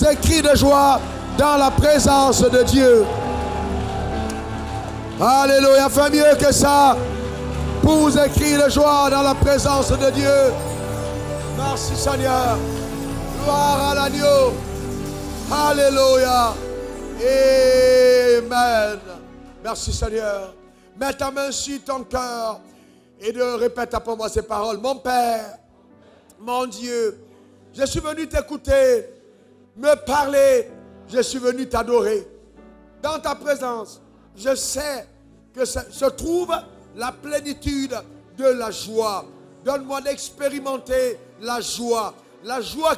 des cris de joie dans la présence de Dieu. Alléluia. Fais mieux que ça. Pousse des cris de joie dans la présence de Dieu. Merci Seigneur. Gloire à l'agneau. Alléluia. Amen. Merci Seigneur. Mets ta main sur ton cœur et répète après moi ces paroles. Mon Père, mon Dieu, je suis venu t'écouter, me parler. Je suis venu t'adorer. Dans ta présence, je sais que se trouve la plénitude de la joie. Donne-moi d'expérimenter la joie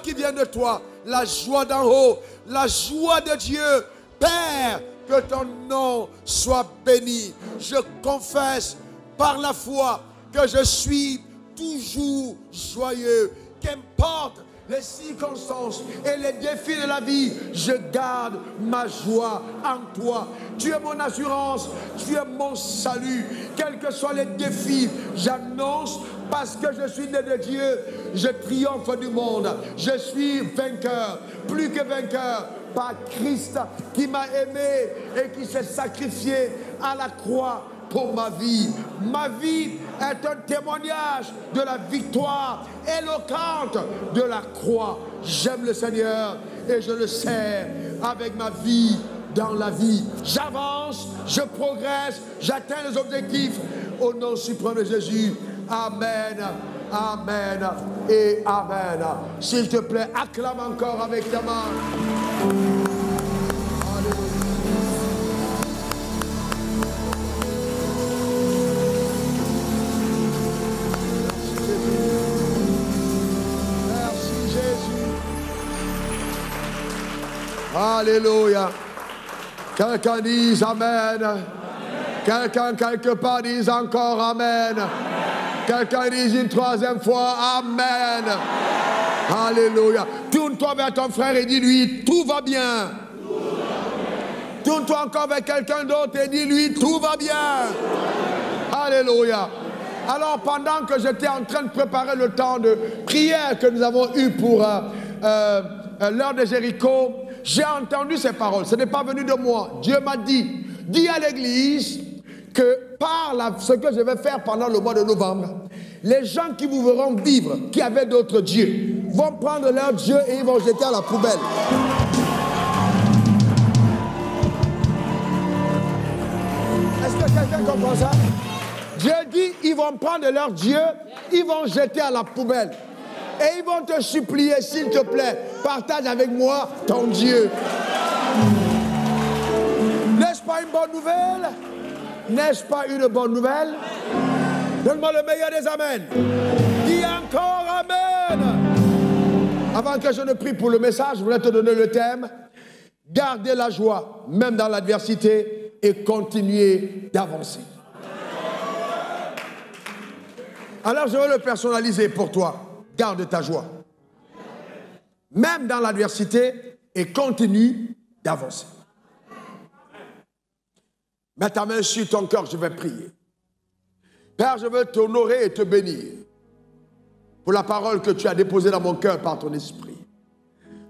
qui vient de toi, la joie d'en haut, la joie de Dieu. Père, que ton nom soit béni. Je confesse par la foi que je suis toujours joyeux. Qu'importe les circonstances et les défis de la vie, je garde ma joie en toi. Tu es mon assurance, tu es mon salut. Quels que soient les défis, j'annonce parce que je suis né de Dieu, je triomphe du monde. Je suis vainqueur, plus que vainqueur, par Christ qui m'a aimé et qui s'est sacrifié à la croix pour ma vie. Ma vie est un témoignage de la victoire éloquente de la croix. J'aime le Seigneur et je le sers avec ma vie dans la vie. J'avance, je progresse, j'atteins les objectifs au nom suprême de Jésus. Amen, amen et amen. S'il te plaît, acclame encore avec ta main. Alléluia. Quelqu'un dise Amen. Quelqu'un quelque part dise encore Amen. Quelqu'un dise une troisième fois Amen. Alléluia. Tourne-toi vers ton frère et dis-lui tout va bien. Tourne-toi encore vers quelqu'un d'autre et dis-lui tout va bien. Alléluia. Alors pendant que j'étais en train de préparer le temps de prière que nous avons eu pour l'heure de Jéricho, j'ai entendu ces paroles. Ce n'est pas venu de moi. Dieu m'a dit, dis à l'église que par ce que je vais faire pendant le mois de novembre, les gens qui vous verront vivre, qui avaient d'autres dieux, vont prendre leur Dieu et ils vont jeter à la poubelle. Est-ce que quelqu'un comprend ça? Dieu dit, ils vont prendre leur Dieu, ils vont jeter à la poubelle. Et ils vont te supplier, s'il te plaît, partage avec moi ton Dieu. N'est-ce pas une bonne nouvelle? N'est-ce pas une bonne nouvelle? Donne-moi le meilleur des amens. Dis encore amen. Avant que je ne prie pour le message, je voulais te donner le thème. Gardez la joie, même dans l'adversité, et continuez d'avancer. Alors je veux le personnaliser pour toi. Garde ta joie, même dans l'adversité, et continue d'avancer. Mets ta main sur ton cœur, je vais prier. Père, je veux t'honorer et te bénir pour la parole que tu as déposée dans mon cœur par ton esprit.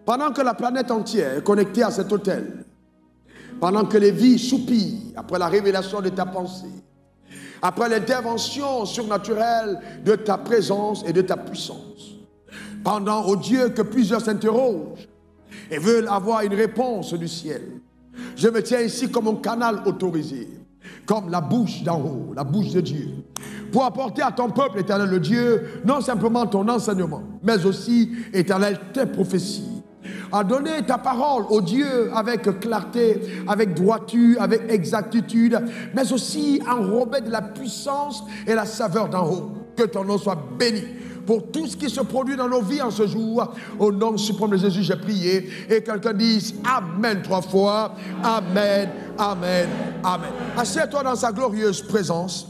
Pendant que la planète entière est connectée à cet autel, pendant que les vies soupirent après la révélation de ta pensée, après l'intervention surnaturelle de ta présence et de ta puissance, pendant, ô Dieu, que plusieurs s'interrogent et veulent avoir une réponse du ciel, je me tiens ici comme un canal autorisé, comme la bouche d'en haut, la bouche de Dieu, pour apporter à ton peuple, éternel le Dieu, non simplement ton enseignement, mais aussi, éternel, tes prophéties. À donner ta parole au Dieu avec clarté, avec droiture, avec exactitude, mais aussi enrobé de la puissance et la saveur d'en haut. Que ton nom soit béni pour tout ce qui se produit dans nos vies en ce jour. Au nom suprême de Jésus, j'ai prié. Et quelqu'un dise Amen 3 fois. Amen, Amen, Amen. Assieds-toi dans sa glorieuse présence.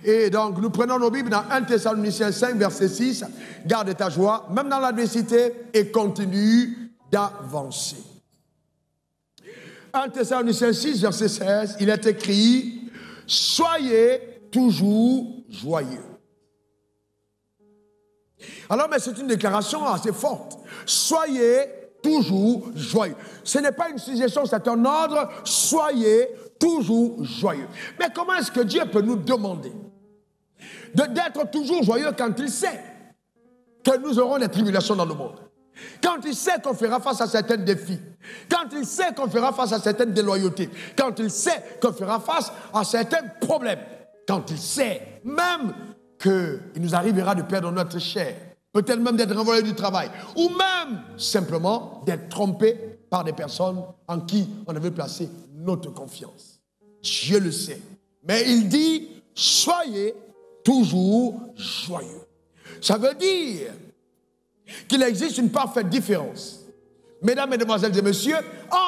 Et donc, nous prenons nos Bibles dans 1 Thessaloniciens 5, verset 6. Garde ta joie, même dans l'adversité, et continue d'avancer. 1 Thessaloniciens 6, verset 16, il est écrit « Soyez toujours joyeux ». Alors, mais c'est une déclaration assez forte. Soyez toujours joyeux. Ce n'est pas une suggestion, c'est un ordre. Soyez toujours joyeux. Mais comment est-ce que Dieu peut nous demander d'être toujours joyeux quand il sait que nous aurons des tribulations dans le monde? Quand il sait qu'on fera face à certains défis, quand il sait qu'on fera face à certaines déloyautés, quand il sait qu'on fera face à certains problèmes, quand il sait même qu'il nous arrivera de perdre notre chair, peut-être même d'être renvoyé du travail, ou même simplement d'être trompé par des personnes en qui on avait placé notre confiance. Dieu le sait. Mais il dit, soyez toujours joyeux. Ça veut dire qu'il existe une parfaite différence, mesdames, mesdemoiselles et messieurs,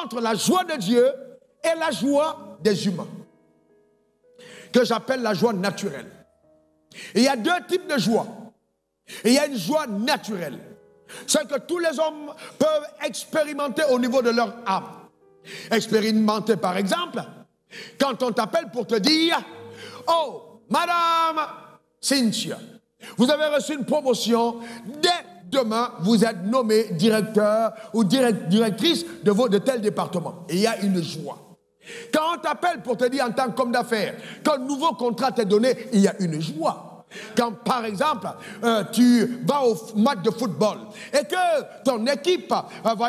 entre la joie de Dieu et la joie des humains, que j'appelle la joie naturelle. Et il y a deux types de joie. Et il y a une joie naturelle, c'est que tous les hommes peuvent expérimenter au niveau de leur âme. Expérimenter par exemple, quand on t'appelle pour te dire, oh, Madame Cynthia, vous avez reçu une promotion, dès demain, vous êtes nommé directeur ou directrice de tel département. Et il y a une joie. Quand on t'appelle pour te dire en tant qu'homme d'affaires qu'un nouveau contrat t'est donné, il y a une joie. Quand, par exemple, tu vas au match de football et que ton équipe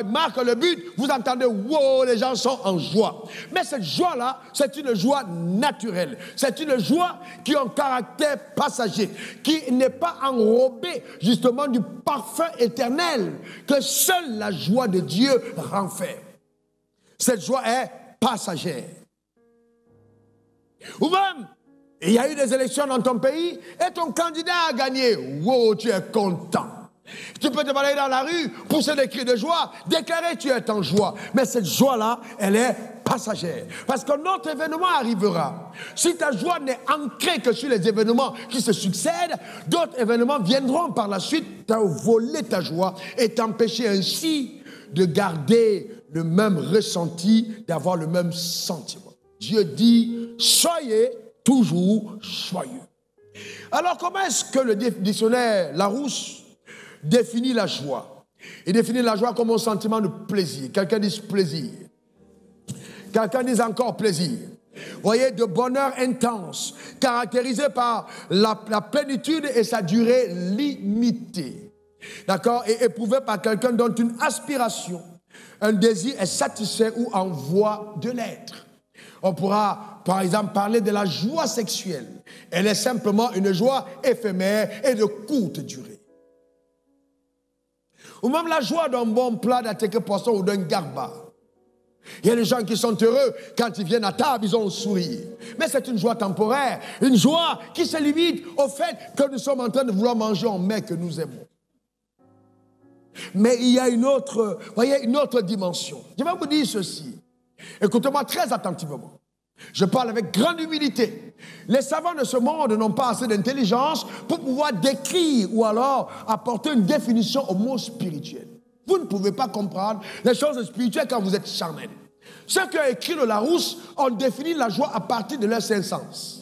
marque le but, vous entendez, wow, les gens sont en joie. Mais cette joie-là, c'est une joie naturelle. C'est une joie qui a un caractère passager, qui n'est pas enrobée justement du parfum éternel que seule la joie de Dieu renferme. Cette joie est passagère. Ou même, il y a eu des élections dans ton pays et ton candidat a gagné. Wow, tu es content. Tu peux te balader dans la rue, pousser des cris de joie, déclarer tu es en joie. Mais cette joie-là, elle est passagère. Parce qu'un autre événement arrivera. Si ta joie n'est ancrée que sur les événements qui se succèdent, d'autres événements viendront par la suite voler ta joie et t'empêcher ainsi de garder le même ressenti, d'avoir le même sentiment. Dieu dit, soyez toujours joyeux. Alors, comment est-ce que le dictionnaire Larousse définit la joie? Il définit la joie comme un sentiment de plaisir. Quelqu'un dit plaisir. Quelqu'un dit encore plaisir. Vous voyez, de bonheur intense, caractérisé par la plénitude et sa durée limitée. D'accord? Et éprouvé par quelqu'un dont une aspiration, un désir est satisfait ou en voie de l'être. On pourra, par exemple, parler de la joie sexuelle. Elle est simplement une joie éphémère et de courte durée. Ou même la joie d'un bon plat d'attiqué poisson ou d'un garba. Il y a des gens qui sont heureux quand ils viennent à table, ils ont un sourire. Mais c'est une joie temporaire, une joie qui se limite au fait que nous sommes en train de vouloir manger un mets que nous aimons. Mais il y a une autre, voyez, une autre dimension. Je vais vous dire ceci. Écoutez-moi très attentivement. Je parle avec grande humilité. Les savants de ce monde n'ont pas assez d'intelligence pour pouvoir décrire ou alors apporter une définition au mot spirituel. Vous ne pouvez pas comprendre les choses spirituelles quand vous êtes charnel. Ceux qui ont écrit le Larousse ont défini la joie à partir de leurs cinq sens.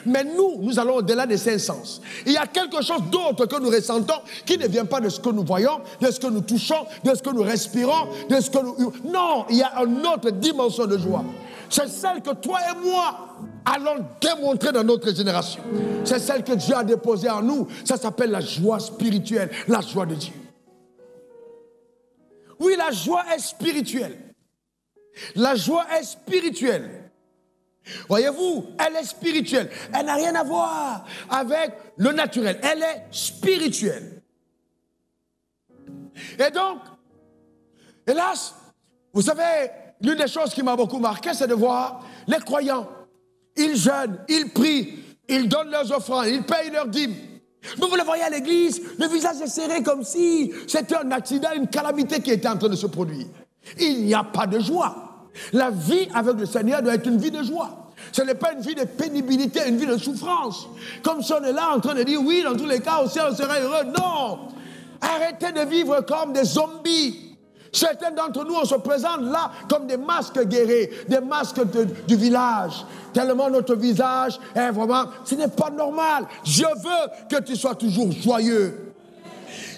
Mais nous allons au-delà des cinq sens. Il y a quelque chose d'autre que nous ressentons qui ne vient pas de ce que nous voyons, de ce que nous touchons, de ce que nous respirons, de ce que nous... Non, il y a une autre dimension de joie. C'est celle que toi et moi allons démontrer dans notre génération. C'est celle que Dieu a déposée en nous. Ça s'appelle la joie spirituelle, la joie de Dieu. Oui, la joie est spirituelle. La joie est spirituelle. Voyez-vous, elle est spirituelle. Elle n'a rien à voir avec le naturel. Elle est spirituelle. Et donc, hélas, vous savez, l'une des choses qui m'a beaucoup marqué, c'est de voir les croyants. Ils jeûnent, ils prient, ils donnent leurs offrandes, ils payent leurs dîmes. Mais vous le voyez à l'église, le visage est serré comme si c'était un accident, une calamité qui était en train de se produire. Il n'y a pas de joie. La vie avec le Seigneur doit être une vie de joie. Ce n'est pas une vie de pénibilité, une vie de souffrance. Comme si on est là en train de dire, oui, dans tous les cas, aussi on serait heureux. Non! Arrêtez de vivre comme des zombies. Certains d'entre nous, on se présente là comme des masques guerriers, des masques du village. Tellement notre visage est vraiment... Ce n'est pas normal. Je veux que tu sois toujours joyeux.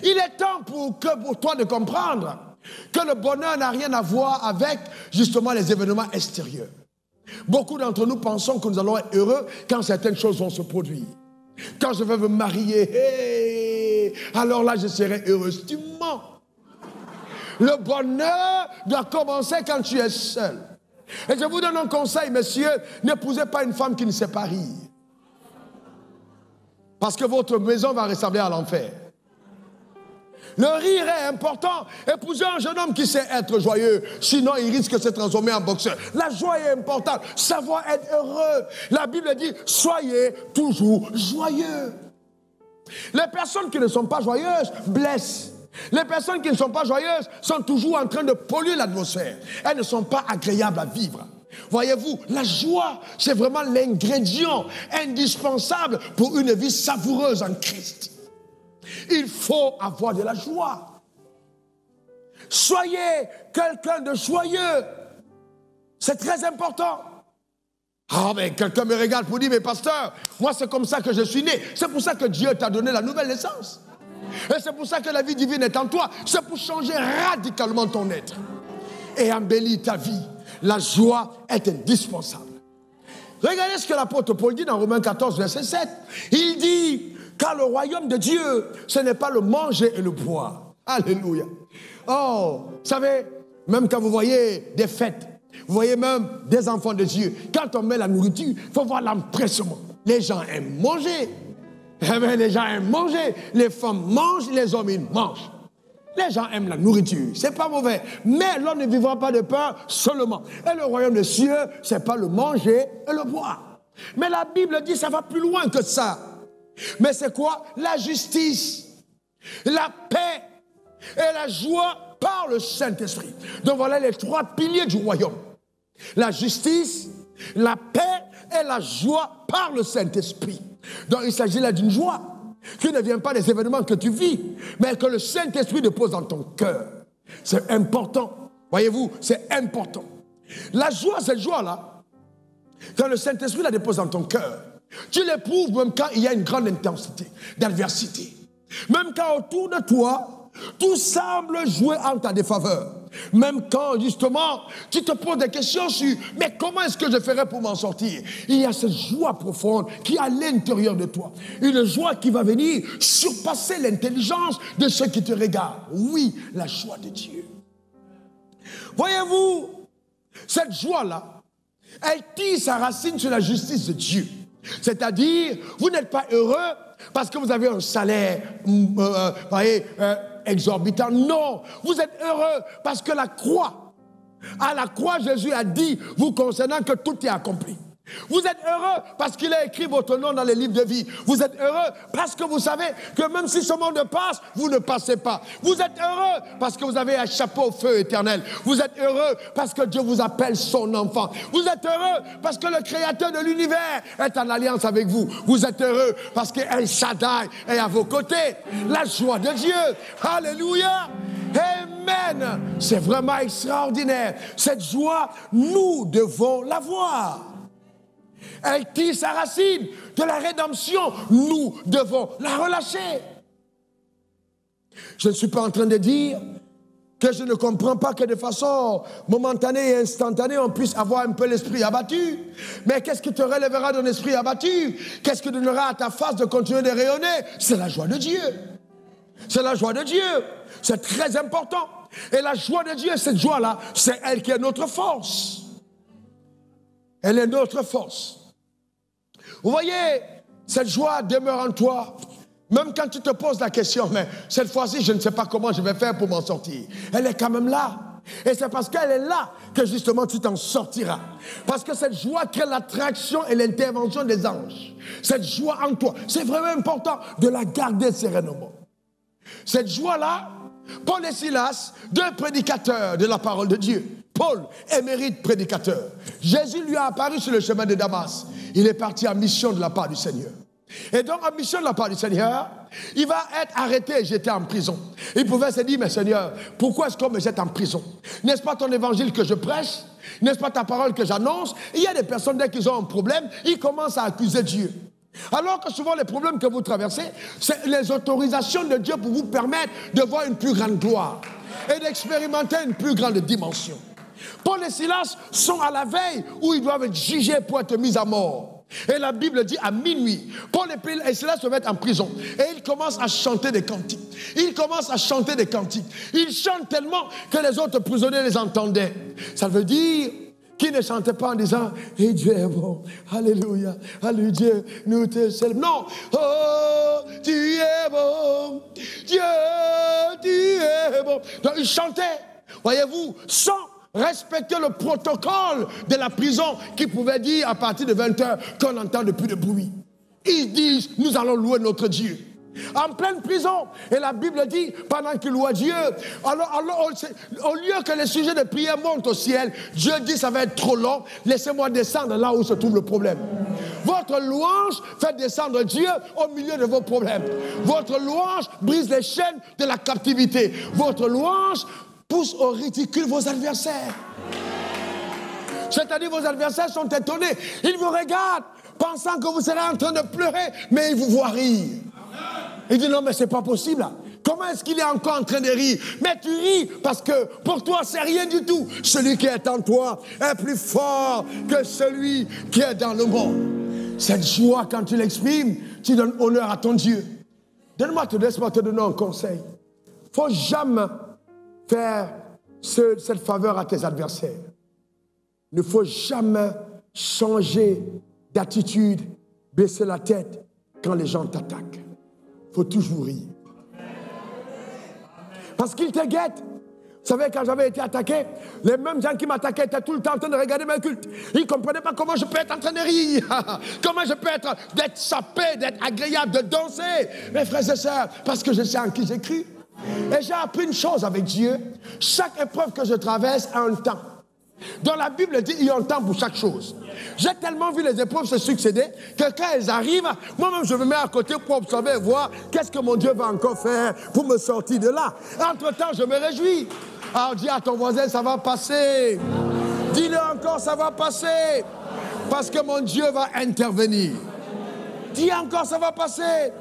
Il est temps pour toi de comprendre que le bonheur n'a rien à voir avec justement les événements extérieurs. Beaucoup d'entre nous pensons que nous allons être heureux quand certaines choses vont se produire. Quand je vais me marier, hey, alors là je serai heureuse. Tu mens. Le bonheur doit commencer quand tu es seul. Et je vous donne un conseil, messieurs, n'épousez pas une femme qui ne sait pas rire. Parce que votre maison va ressembler à l'enfer. Le rire est important. Épousez un jeune homme qui sait être joyeux. Sinon, il risque de se transformer en boxeur. La joie est importante. Savoir être heureux. La Bible dit, soyez toujours joyeux. Les personnes qui ne sont pas joyeuses blessent. Les personnes qui ne sont pas joyeuses sont toujours en train de polluer l'atmosphère. Elles ne sont pas agréables à vivre. Voyez-vous, la joie, c'est vraiment l'ingrédient indispensable pour une vie savoureuse en Christ. Il faut avoir de la joie. Soyez quelqu'un de joyeux. C'est très important. Ah, mais quelqu'un me regarde pour dire, mais pasteur, moi c'est comme ça que je suis né. C'est pour ça que Dieu t'a donné la nouvelle naissance. Et c'est pour ça que la vie divine est en toi. C'est pour changer radicalement ton être. Et embellir ta vie. La joie est indispensable. Regardez ce que l'apôtre Paul dit dans Romains 14, verset 7. Il dit, car le royaume de Dieu, ce n'est pas le manger et le boire. Alléluia. Oh, vous savez, même quand vous voyez des fêtes, vous voyez même des enfants de Dieu, quand on met la nourriture, il faut voir l'empressement. Les gens aiment manger. Eh bien, les gens aiment manger. Les femmes mangent, les hommes, ils mangent. Les gens aiment la nourriture, c'est pas mauvais. Mais l'homme ne vivra pas de pain seulement. Et le royaume des cieux, c'est pas le manger et le boire. Mais la Bible dit, ça va plus loin que ça. Mais c'est quoi? La justice, la paix et la joie par le Saint-Esprit. Donc voilà les trois piliers du royaume. La justice, la paix et la joie par le Saint-Esprit. Donc il s'agit là d'une joie qui ne vient pas des événements que tu vis, mais que le Saint-Esprit dépose dans ton cœur. C'est important. Voyez-vous, c'est important. La joie, cette joie-là, quand le Saint-Esprit la dépose dans ton cœur, tu l'éprouves même quand il y a une grande intensité d'adversité. Même quand autour de toi, tout semble jouer en ta défaveur. Même quand, justement, tu te poses des questions sur « mais comment est-ce que je ferai pour m'en sortir ?» Il y a cette joie profonde qui est à l'intérieur de toi. Une joie qui va venir surpasser l'intelligence de ceux qui te regardent. Oui, la joie de Dieu. Voyez-vous, cette joie-là, elle tire sa racine sur la justice de Dieu. C'est-à-dire, vous n'êtes pas heureux parce que vous avez un salaire, exorbitant. Non, vous êtes heureux parce que à la croix, Jésus a dit, vous concernant, que tout est accompli. Vous êtes heureux parce qu'il a écrit votre nom dans les livres de vie. Vous êtes heureux parce que vous savez que même si ce monde passe, vous ne passez pas. Vous êtes heureux parce que vous avez échappé au feu éternel. Vous êtes heureux parce que Dieu vous appelle son enfant. Vous êtes heureux parce que le créateur de l'univers est en alliance avec vous. Vous êtes heureux parce que El Shaddai est à vos côtés. La joie de Dieu. Alléluia. Amen. C'est vraiment extraordinaire. Cette joie, nous devons l'avoir. Elle tire sa racine de la rédemption. Nous devons la relâcher. Je ne suis pas en train de dire que je ne comprends pas que de façon momentanée et instantanée, on puisse avoir un peu l'esprit abattu. Mais qu'est-ce qui te relèvera d'un esprit abattu? Qu'est-ce qui donnera à ta face de continuer de rayonner? C'est la joie de Dieu. C'est la joie de Dieu. C'est très important. Et la joie de Dieu, cette joie-là, c'est elle qui est notre force. Elle est notre force. Vous voyez, cette joie demeure en toi. Même quand tu te poses la question, mais cette fois-ci, je ne sais pas comment je vais faire pour m'en sortir. Elle est quand même là. Et c'est parce qu'elle est là que justement tu t'en sortiras. Parce que cette joie crée l'attraction et l'intervention des anges. Cette joie en toi, c'est vraiment important de la garder sereinement. Cette joie-là, Paul et Silas, deux prédicateurs de la parole de Dieu. Paul, émérite prédicateur. Jésus lui a apparu sur le chemin de Damas. Il est parti en mission de la part du Seigneur. Et donc, en mission de la part du Seigneur, il va être arrêté et jeté en prison. Il pouvait se dire, mais Seigneur, pourquoi est-ce qu'on me jette en prison? N'est-ce pas ton évangile que je prêche? N'est-ce pas ta parole que j'annonce? Il y a des personnes, dès qu'ils ont un problème, ils commencent à accuser Dieu. Alors que souvent les problèmes que vous traversez, c'est les autorisations de Dieu pour vous permettre de voir une plus grande gloire. et d'expérimenter une plus grande dimension. Paul et Silas sont à la veille où ils doivent être jugés pour être mis à mort. Et la Bible dit à minuit, Paul et Silas se mettent en prison. Et ils commencent à chanter des cantiques. Ils commencent à chanter des cantiques. Ils chantent tellement que les autres prisonniers les entendaient. Ça veut dire qu'ils ne chantaient pas en disant « Et Dieu est bon, alléluia, alléluia, Dieu, nous te célébrons. » Non, « Oh, tu es bon, Dieu, tu es bon. » Donc ils chantaient, voyez-vous, sans respecter le protocole de la prison qui pouvait dire à partir de 20h qu'on n'entend plus de bruit. Ils disent, nous allons louer notre Dieu. En pleine prison. Et la Bible dit, pendant qu'ils louent Dieu, alors, au lieu que les sujets de prière montent au ciel, Dieu dit, ça va être trop long, laissez-moi descendre là où se trouve le problème. Votre louange fait descendre Dieu au milieu de vos problèmes. Votre louange brise les chaînes de la captivité. Votre louange pousse au ridicule vos adversaires. C'est-à-dire vos adversaires sont étonnés. Ils vous regardent, pensant que vous serez en train de pleurer, mais ils vous voient rire. Ils disent non mais c'est pas possible. Comment est-ce qu'il est encore en train de rire? Mais tu ris parce que pour toi c'est rien du tout. Celui qui est en toi est plus fort que celui qui est dans le monde. Cette joie quand tu l'exprimes, tu donnes honneur à ton Dieu. Laisse-moi te donner un conseil. Faut jamais faire cette faveur à tes adversaires. Il ne faut jamais changer d'attitude, baisser la tête quand les gens t'attaquent. Il faut toujours rire. Parce qu'ils te guettent. Vous savez, quand j'avais été attaqué, les mêmes gens qui m'attaquaient étaient tout le temps en train de regarder mes cultes. Ils ne comprenaient pas comment je peux être en train de rire. Comment je peux être, d'être sapé, d'être agréable, de danser. Mes frères et sœurs, parce que je sais en qui j'écris. Et j'ai appris une chose avec Dieu. Chaque épreuve que je traverse a un temps. Dans la Bible dit il y a un temps pour chaque chose. J'ai tellement vu les épreuves se succéder que quand elles arrivent, moi-même je me mets à côté pour observer et voir qu'est-ce que mon Dieu va encore faire pour me sortir de là. Entre-temps, je me réjouis. Alors dis à ton voisin, ça va passer. Dis-le encore, ça va passer. Parce que mon Dieu va intervenir. Dis encore, ça va passer.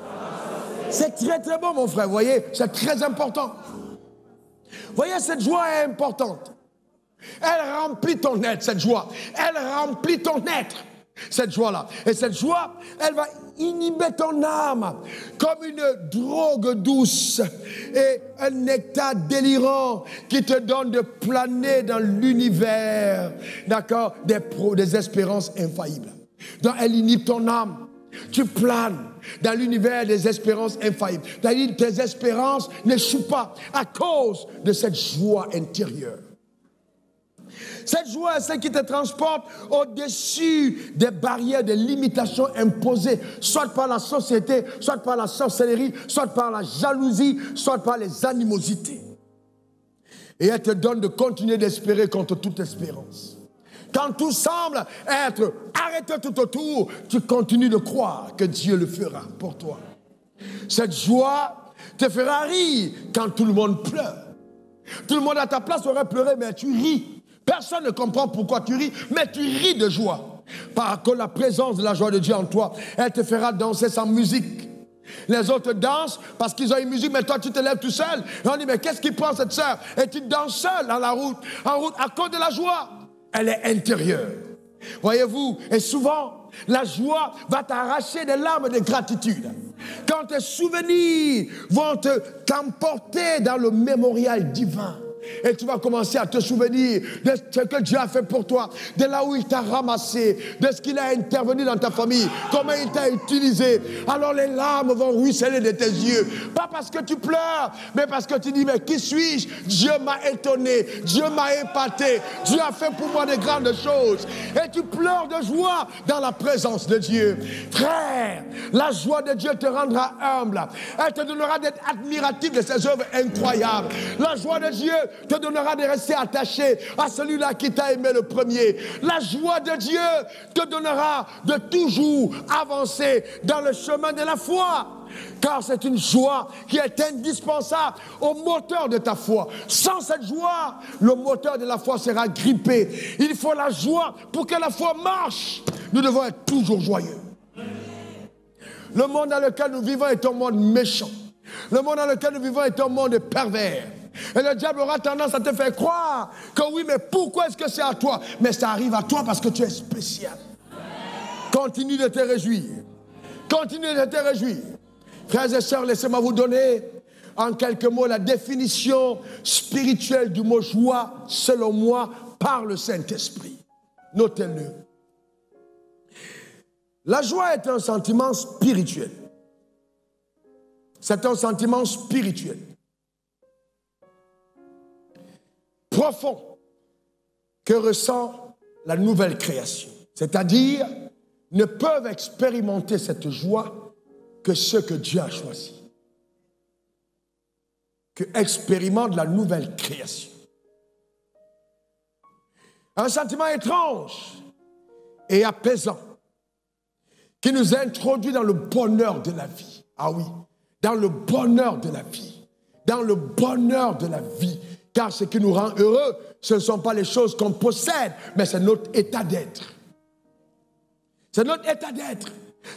C'est très très bon mon frère, vous voyez, c'est très important. Vous voyez, cette joie est importante. Elle remplit ton être, cette joie. Elle remplit ton être, cette joie-là. Et cette joie, elle va inhiber ton âme comme une drogue douce et un nectar délirant qui te donne de planer dans l'univers, d'accord, des espérances infaillibles. Donc, elle inhibe ton âme. Tu planes dans l'univers des espérances infaillibles. C'est-à-dire tes espérances n'échouent pas à cause de cette joie intérieure. Cette joie est celle qui te transporte au-dessus des barrières, des limitations imposées, soit par la société, soit par la sorcellerie, soit par la jalousie, soit par les animosités. Et elle te donne de continuer d'espérer contre toute espérance. Quand tout semble être arrêté tout autour, tu continues de croire que Dieu le fera pour toi. Cette joie te fera rire quand tout le monde pleure. Tout le monde à ta place aurait pleuré, mais tu ris. Personne ne comprend pourquoi tu ris, mais tu ris de joie. Parce que la présence de la joie de Dieu en toi, elle te fera danser sans musique. Les autres dansent parce qu'ils ont une musique, mais toi tu te lèves tout seul. Et on dit, mais qu'est-ce qu'il prend cette sœur? Et tu danses seul dans la route, en route, à cause de la joie. Elle est intérieure. Voyez-vous, et souvent, la joie va t'arracher des larmes de gratitude. Quand tes souvenirs vont t'emporter dans le mémorial divin. Et tu vas commencer à te souvenir de ce que Dieu a fait pour toi, de là où il t'a ramassé, de ce qu'il a intervenu dans ta famille, comment il t'a utilisé. Alors les larmes vont ruisseler de tes yeux. Pas parce que tu pleures, mais parce que tu dis, mais qui suis-je? Dieu m'a étonné, Dieu m'a épaté, Dieu a fait pour moi de grandes choses. Et tu pleures de joie dans la présence de Dieu. Frère, la joie de Dieu te rendra humble. Elle te donnera d'être admiratif de ses œuvres incroyables. La joie de Dieu te donnera de rester attaché à celui-là qui t'a aimé le premier. La joie de Dieu te donnera de toujours avancer dans le chemin de la foi. Car c'est une joie qui est indispensable au moteur de ta foi. Sans cette joie, le moteur de la foi sera grippé. Il faut la joie pour que la foi marche. Nous devons être toujours joyeux. Le monde dans lequel nous vivons est un monde méchant. Le monde dans lequel nous vivons est un monde pervers. Et le diable aura tendance à te faire croire que oui, mais pourquoi est-ce que c'est à toi? Mais ça arrive à toi parce que tu es spécial. Continue de te réjouir. Continue de te réjouir. Frères et sœurs, laissez-moi vous donner en quelques mots la définition spirituelle du mot joie, selon moi, par le Saint-Esprit. Notez-le. La joie est un sentiment spirituel. C'est un sentiment spirituel. Profond que ressent la nouvelle création. C'est-à-dire, ne peuvent expérimenter cette joie que ceux que Dieu a choisis. Que expérimentent la nouvelle création. Un sentiment étrange et apaisant qui nous introduit dans le bonheur de la vie. Ah oui, dans le bonheur de la vie. Dans le bonheur de la vie. Car ce qui nous rend heureux, ce ne sont pas les choses qu'on possède, mais c'est notre état d'être. C'est notre état d'être.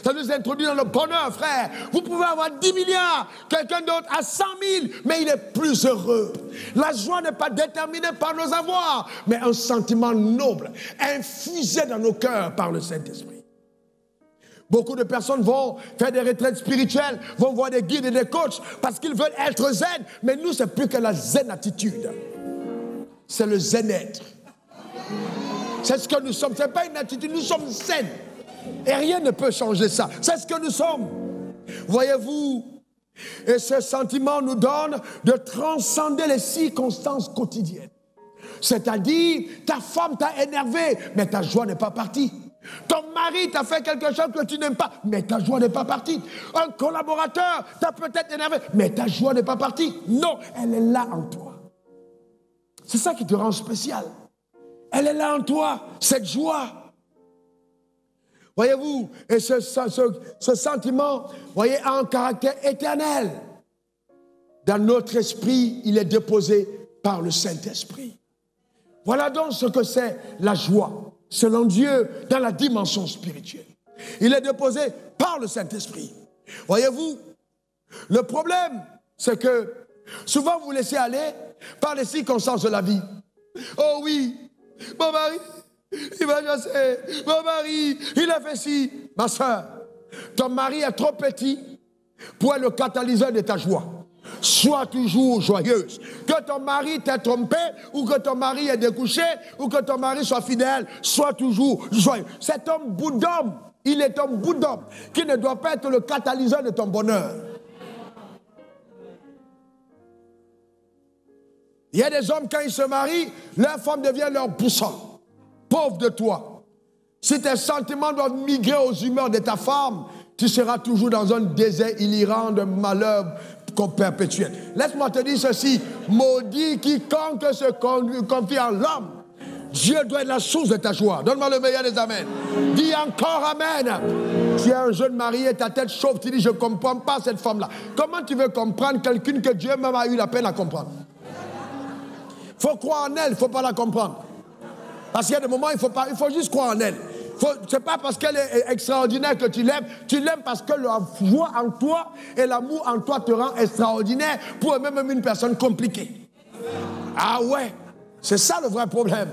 Ça nous introduit dans le bonheur, frère. Vous pouvez avoir 10 milliards, quelqu'un d'autre a 100 000, mais il est plus heureux. La joie n'est pas déterminée par nos avoirs, mais un sentiment noble, infusé dans nos cœurs par le Saint-Esprit. Beaucoup de personnes vont faire des retraites spirituelles, vont voir des guides et des coachs parce qu'ils veulent être zen. Mais nous, c'est plus que la zen attitude. C'est le zen-être. C'est ce que nous sommes. Ce n'est pas une attitude, nous sommes zen. Et rien ne peut changer ça. C'est ce que nous sommes. Voyez-vous, et ce sentiment nous donne de transcender les circonstances quotidiennes. C'est-à-dire, ta femme t'a énervé, mais ta joie n'est pas partie. Ton mari t'a fait quelque chose que tu n'aimes pas, mais ta joie n'est pas partie. Un collaborateur t'a peut-être énervé, mais ta joie n'est pas partie. Non, elle est là en toi. C'est ça qui te rend spécial. Elle est là en toi, cette joie. Voyez-vous, et ce sentiment, voyez, a un caractère éternel. Dans notre esprit, il est déposé par le Saint-Esprit. Voilà donc ce que c'est la joie, selon Dieu, dans la dimension spirituelle. Il est déposé par le Saint-Esprit. Voyez-vous, le problème, c'est que souvent vous laissez aller par les circonstances de la vie. Oh oui, mon mari, il m'a chassé, mon mari, il a fait ci. Ma soeur, ton mari est trop petit pour être le catalyseur de ta joie. Sois toujours joyeuse. Que ton mari t'ait trompé, ou que ton mari ait découché, ou que ton mari soit fidèle, sois toujours joyeux. C'est un bout d'homme, il est un bout d'homme qui ne doit pas être le catalyseur de ton bonheur. Il y a des hommes, quand ils se marient, leur femme devient leur boussole. Pauvre de toi. Si tes sentiments doivent migrer aux humeurs de ta femme, tu seras toujours dans un désert ilirant de malheur perpétuel. Laisse-moi te dire ceci. Maudit quiconque se confie en l'homme. Dieu doit être la source de ta joie. Donne-moi le meilleur des amens. Dis encore amen. Tu es un jeune marié, ta tête chauffe, tu dis je ne comprends pas cette femme-là. Comment tu veux comprendre quelqu'un que Dieu même a eu la peine à comprendre? Il faut croire en elle, il ne faut pas la comprendre. Parce qu'il y a des moments, il faut juste croire en elle. Ce n'est pas parce qu'elle est extraordinaire que tu l'aimes parce que la joie en toi et l'amour en toi te rend extraordinaire pour même une personne compliquée. Ah ouais, c'est ça le vrai problème.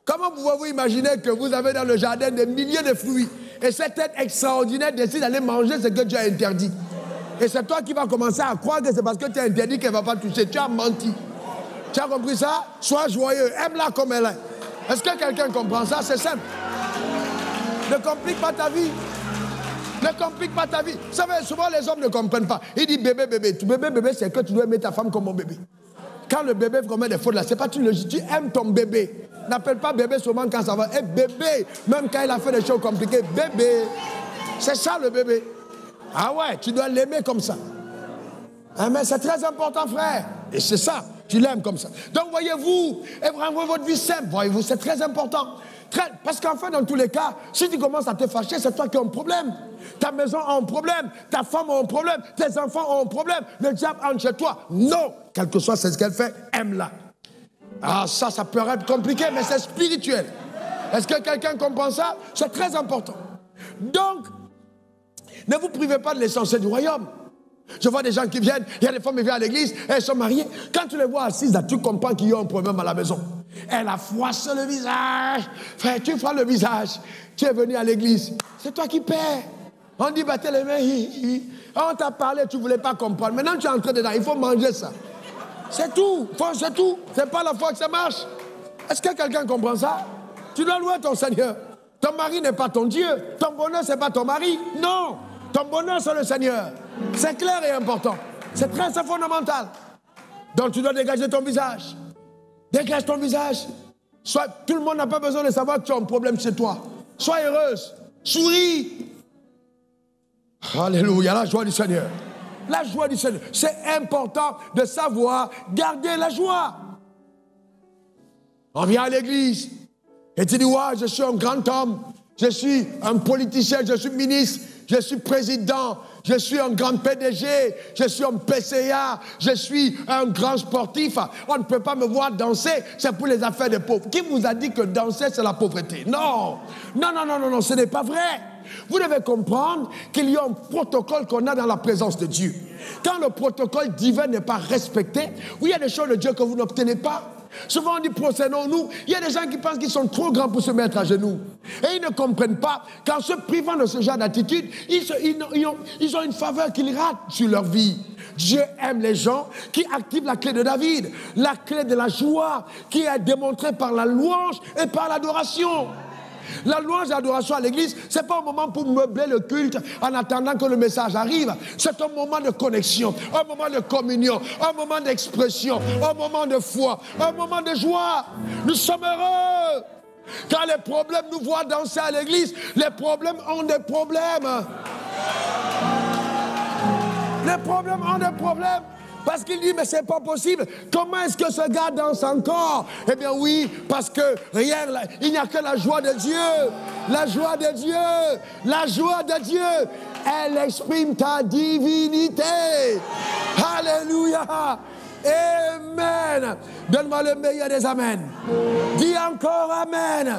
Comment pouvez-vous imaginer que vous avez dans le jardin des milliers de fruits et cette être extraordinaire décide d'aller manger ce que Dieu a interdit? Et c'est toi qui vas commencer à croire que c'est parce que tu as interdit qu'elle ne va pas toucher. Tu as menti. Tu as compris ça? Sois joyeux, aime-la comme elle est. Est-ce que quelqu'un comprend ça? C'est simple. Ne complique pas ta vie. Ne complique pas ta vie. Vous savez, souvent les hommes ne comprennent pas. Ils disent bébé, bébé. Bébé, bébé, c'est que tu dois aimer ta femme comme mon bébé. Quand le bébé commet des fautes là, c'est pas une logique. Tu aimes ton bébé. N'appelle pas bébé seulement quand ça va. Et bébé, même quand il a fait des choses compliquées, bébé. C'est ça le bébé. Ah ouais, tu dois l'aimer comme ça. Ah, mais c'est très important, frère. Et c'est ça. Tu l'aimes comme ça. Donc, voyez-vous, et vraiment votre vie simple, voyez-vous, c'est très important. Parce qu'enfin, dans tous les cas, si tu commences à te fâcher, c'est toi qui as un problème. Ta maison a un problème, ta femme a un problème, tes enfants ont un problème, le diable entre chez toi. Non, quel que soit ce qu'elle fait, aime-la. Ah, ça peut être compliqué, mais c'est spirituel. Est-ce que quelqu'un comprend ça? C'est très important. Donc, ne vous privez pas de l'essentiel du royaume. Je vois des gens qui viennent, il y a des femmes qui viennent à l'église, elles sont mariées. Quand tu les vois assises là, tu comprends qu'il y a un problème à la maison. Elle a froissé le visage. Frère, tu froisses le visage. Tu es venu à l'église. C'est toi qui paies. On dit, battez les mains. On t'a parlé, tu ne voulais pas comprendre. Maintenant, tu es entré dedans. Il faut manger ça. C'est tout. C'est tout. C'est pas la foi que ça marche. Est-ce que quelqu'un comprend ça? Tu dois louer ton Seigneur. Ton mari n'est pas ton Dieu. Ton bonheur, ce n'est pas ton mari. Non. Ton bonheur, c'est le Seigneur. C'est clair et important. C'est très fondamental. Donc, tu dois dégager ton visage. Dégage ton visage. Tout le monde n'a pas besoin de savoir que tu as un problème chez toi. Sois heureuse. Souris. Alléluia, la joie du Seigneur. La joie du Seigneur. C'est important de savoir garder la joie. On vient à l'église et tu dis, ouais, je suis un grand homme, je suis un politicien, je suis ministre, je suis président, je suis un grand PDG, je suis un PCA, je suis un grand sportif. On ne peut pas me voir danser, c'est pour les affaires des pauvres. Qui vous a dit que danser, c'est la pauvreté? Non, ce n'est pas vrai. Vous devez comprendre qu'il y a un protocole qu'on a dans la présence de Dieu. Quand le protocole divin n'est pas respecté, il y a des choses de Dieu que vous n'obtenez pas. Souvent on dit prosternons-nous. Il y a des gens qui pensent qu'ils sont trop grands pour se mettre à genoux. Et ils ne comprennent pas qu'en se privant de ce genre d'attitude, ils ont une faveur qu'ils ratent sur leur vie. Dieu aime les gens qui activent la clé de David, la clé de la joie qui est démontrée par la louange et par l'adoration. La louange et l'adoration à l'église, ce n'est pas un moment pour meubler le culte en attendant que le message arrive. C'est un moment de connexion, un moment de communion, un moment d'expression, un moment de foi, un moment de joie. Nous sommes heureux. Quand les problèmes nous voient danser à l'église, les problèmes ont des problèmes. Les problèmes ont des problèmes. Parce qu'il dit, mais c'est pas possible. Comment est-ce que ce gars danse encore? Eh bien oui, parce que il n'y a que la joie de Dieu. La joie de Dieu. La joie de Dieu. Elle exprime ta divinité. Alléluia. Amen. Donne-moi le meilleur des amens. Dis encore amen.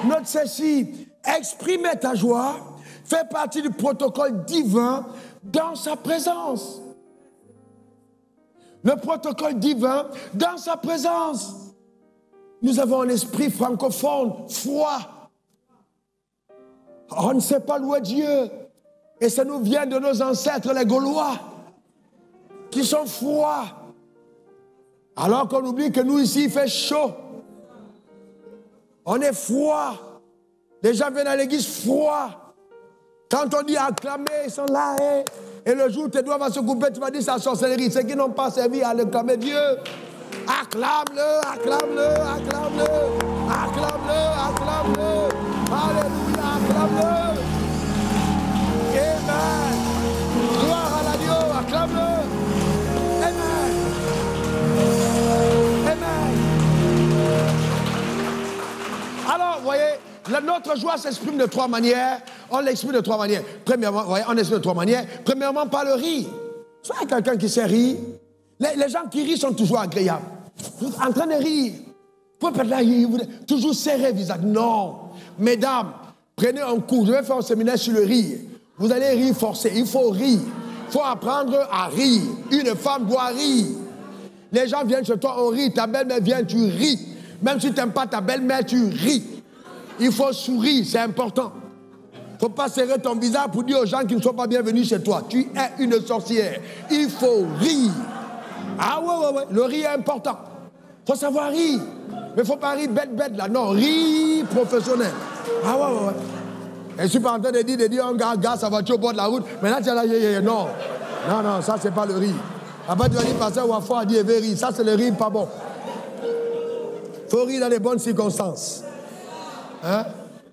Note ceci. Exprimer ta joie fait partie du protocole divin dans sa présence. Le protocole divin dans sa présence. Nous avons un esprit francophone, froid. On ne sait pas louer Dieu. Et ça nous vient de nos ancêtres, les Gaulois, qui sont froids. Alors qu'on oublie que nous, ici, il fait chaud. On est froid. Les gens viennent à l'église froid. Quand on dit acclamer, ils sont là. Et le jour où tes doigts vont se couper, tu vas dire c'est la sorcellerie. Ceux qui n'ont pas servi à acclamer Dieu, acclame-le, acclame-le, acclame-le, acclame-le, acclame-le. Alléluia, acclame-le. Amen. Gloire à la Dieu, acclame-le. Amen. Amen. Alors, vous voyez, notre joie s'exprime de trois manières. On l'exprime de trois manières. Premièrement, on l'exprime de trois manières. Premièrement, par le rire. Soyez quelqu'un qui sait rire. Les gens qui rient sont toujours agréables. Vous êtes en train de rire. Vous pouvez pas rire, toujours serrer le visage. Non. Mesdames, prenez un cours. Je vais faire un séminaire sur le rire. Vous allez rire forcé. Il faut rire. Il faut apprendre à rire. Une femme doit rire. Les gens viennent chez toi, on rit. Ta belle-mère vient, tu ris. Même si tu n'aimes pas ta belle-mère, tu ris. Il faut sourire, c'est important. Il ne faut pas serrer ton visage pour dire aux gens qui ne sont pas bienvenus chez toi. Tu es une sorcière. Il faut rire. Ah ouais. Le rire est important. Il faut savoir rire. Mais il ne faut pas rire bête là. Non, rire professionnel. Ah ouais. Et je suis pas en train de dire un gars, sa voiture au bord de la route. Maintenant, tu es là, non. Non, ça, c'est pas le rire. Après, tu vas dire, pasteur Wafo a dit, rire. Ça, c'est le rire pas bon. Il faut rire dans les bonnes circonstances. Hein?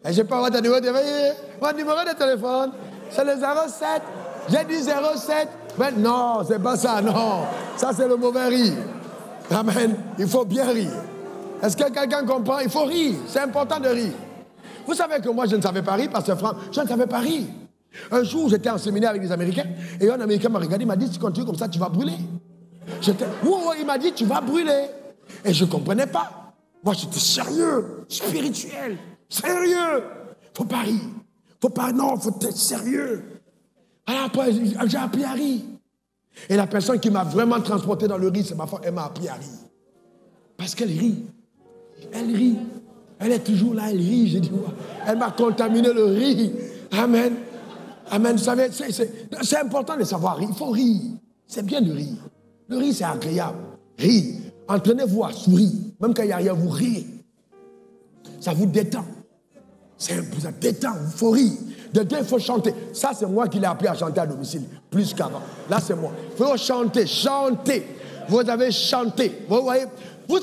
Et je peux avoir ton numéro de téléphone. Mon numéro de téléphone, c'est le 07. J'ai dit 07. Mais non, c'est pas ça, non. Ça, c'est le mauvais rire. Amen. Il faut bien rire. Est-ce que quelqu'un comprend? Il faut rire. C'est important de rire. Vous savez que moi, je ne savais pas rire, parce que Franck, je ne savais pas rire. Un jour, j'étais en séminaire avec des Américains, et un Américain m'a regardé, il m'a dit, si tu continues comme ça, tu vas brûler. Il m'a dit, tu vas brûler. Et je ne comprenais pas. Moi, j'étais sérieux, spirituel, sérieux. Faut pas rire. Faut pas, non, faut être sérieux. Alors après, j'ai appris à rire. Et la personne qui m'a vraiment transporté dans le rire, c'est ma femme. Elle m'a appris à rire. Parce qu'elle rit. Elle rit. Elle est toujours là, elle rit. J'ai dit, ouais. Elle m'a contaminé le rire. Amen. Amen. Vous savez, c'est important de savoir rire. Il faut rire. C'est bien de rire. Le rire, c'est agréable. Rire. Entraînez-vous à sourire. Même quand il n'y a rien, vous riez. Ça vous détend. Ça détend, il faut rire. De Dieu, il faut chanter. Ça, c'est moi qui l'ai appris à chanter à domicile, plus qu'avant. Là, c'est moi. Il faut chanter, chanter. Vous avez chanté. Vous voyez, vous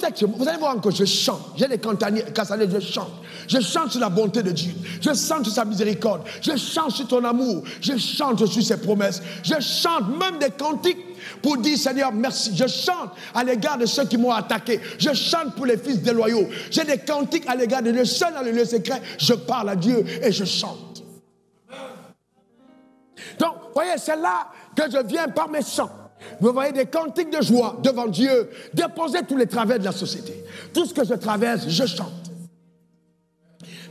allez voir que je chante. J'ai des castanets, je chante. Je chante sur la bonté de Dieu. Je chante sur sa miséricorde. Je chante sur ton amour. Je chante sur ses promesses. Je chante même des cantiques pour dire Seigneur merci. Je chante à l'égard de ceux qui m'ont attaqué. Je chante pour les fils déloyaux. J'ai des cantiques à l'égard de Dieu. Seul dans le lieu secret, je parle à Dieu et je chante. Donc, voyez, c'est là que je viens par mes chants. Vous voyez des cantiques de joie devant Dieu, déposer tous les travers de la société. Tout ce que je traverse, je chante.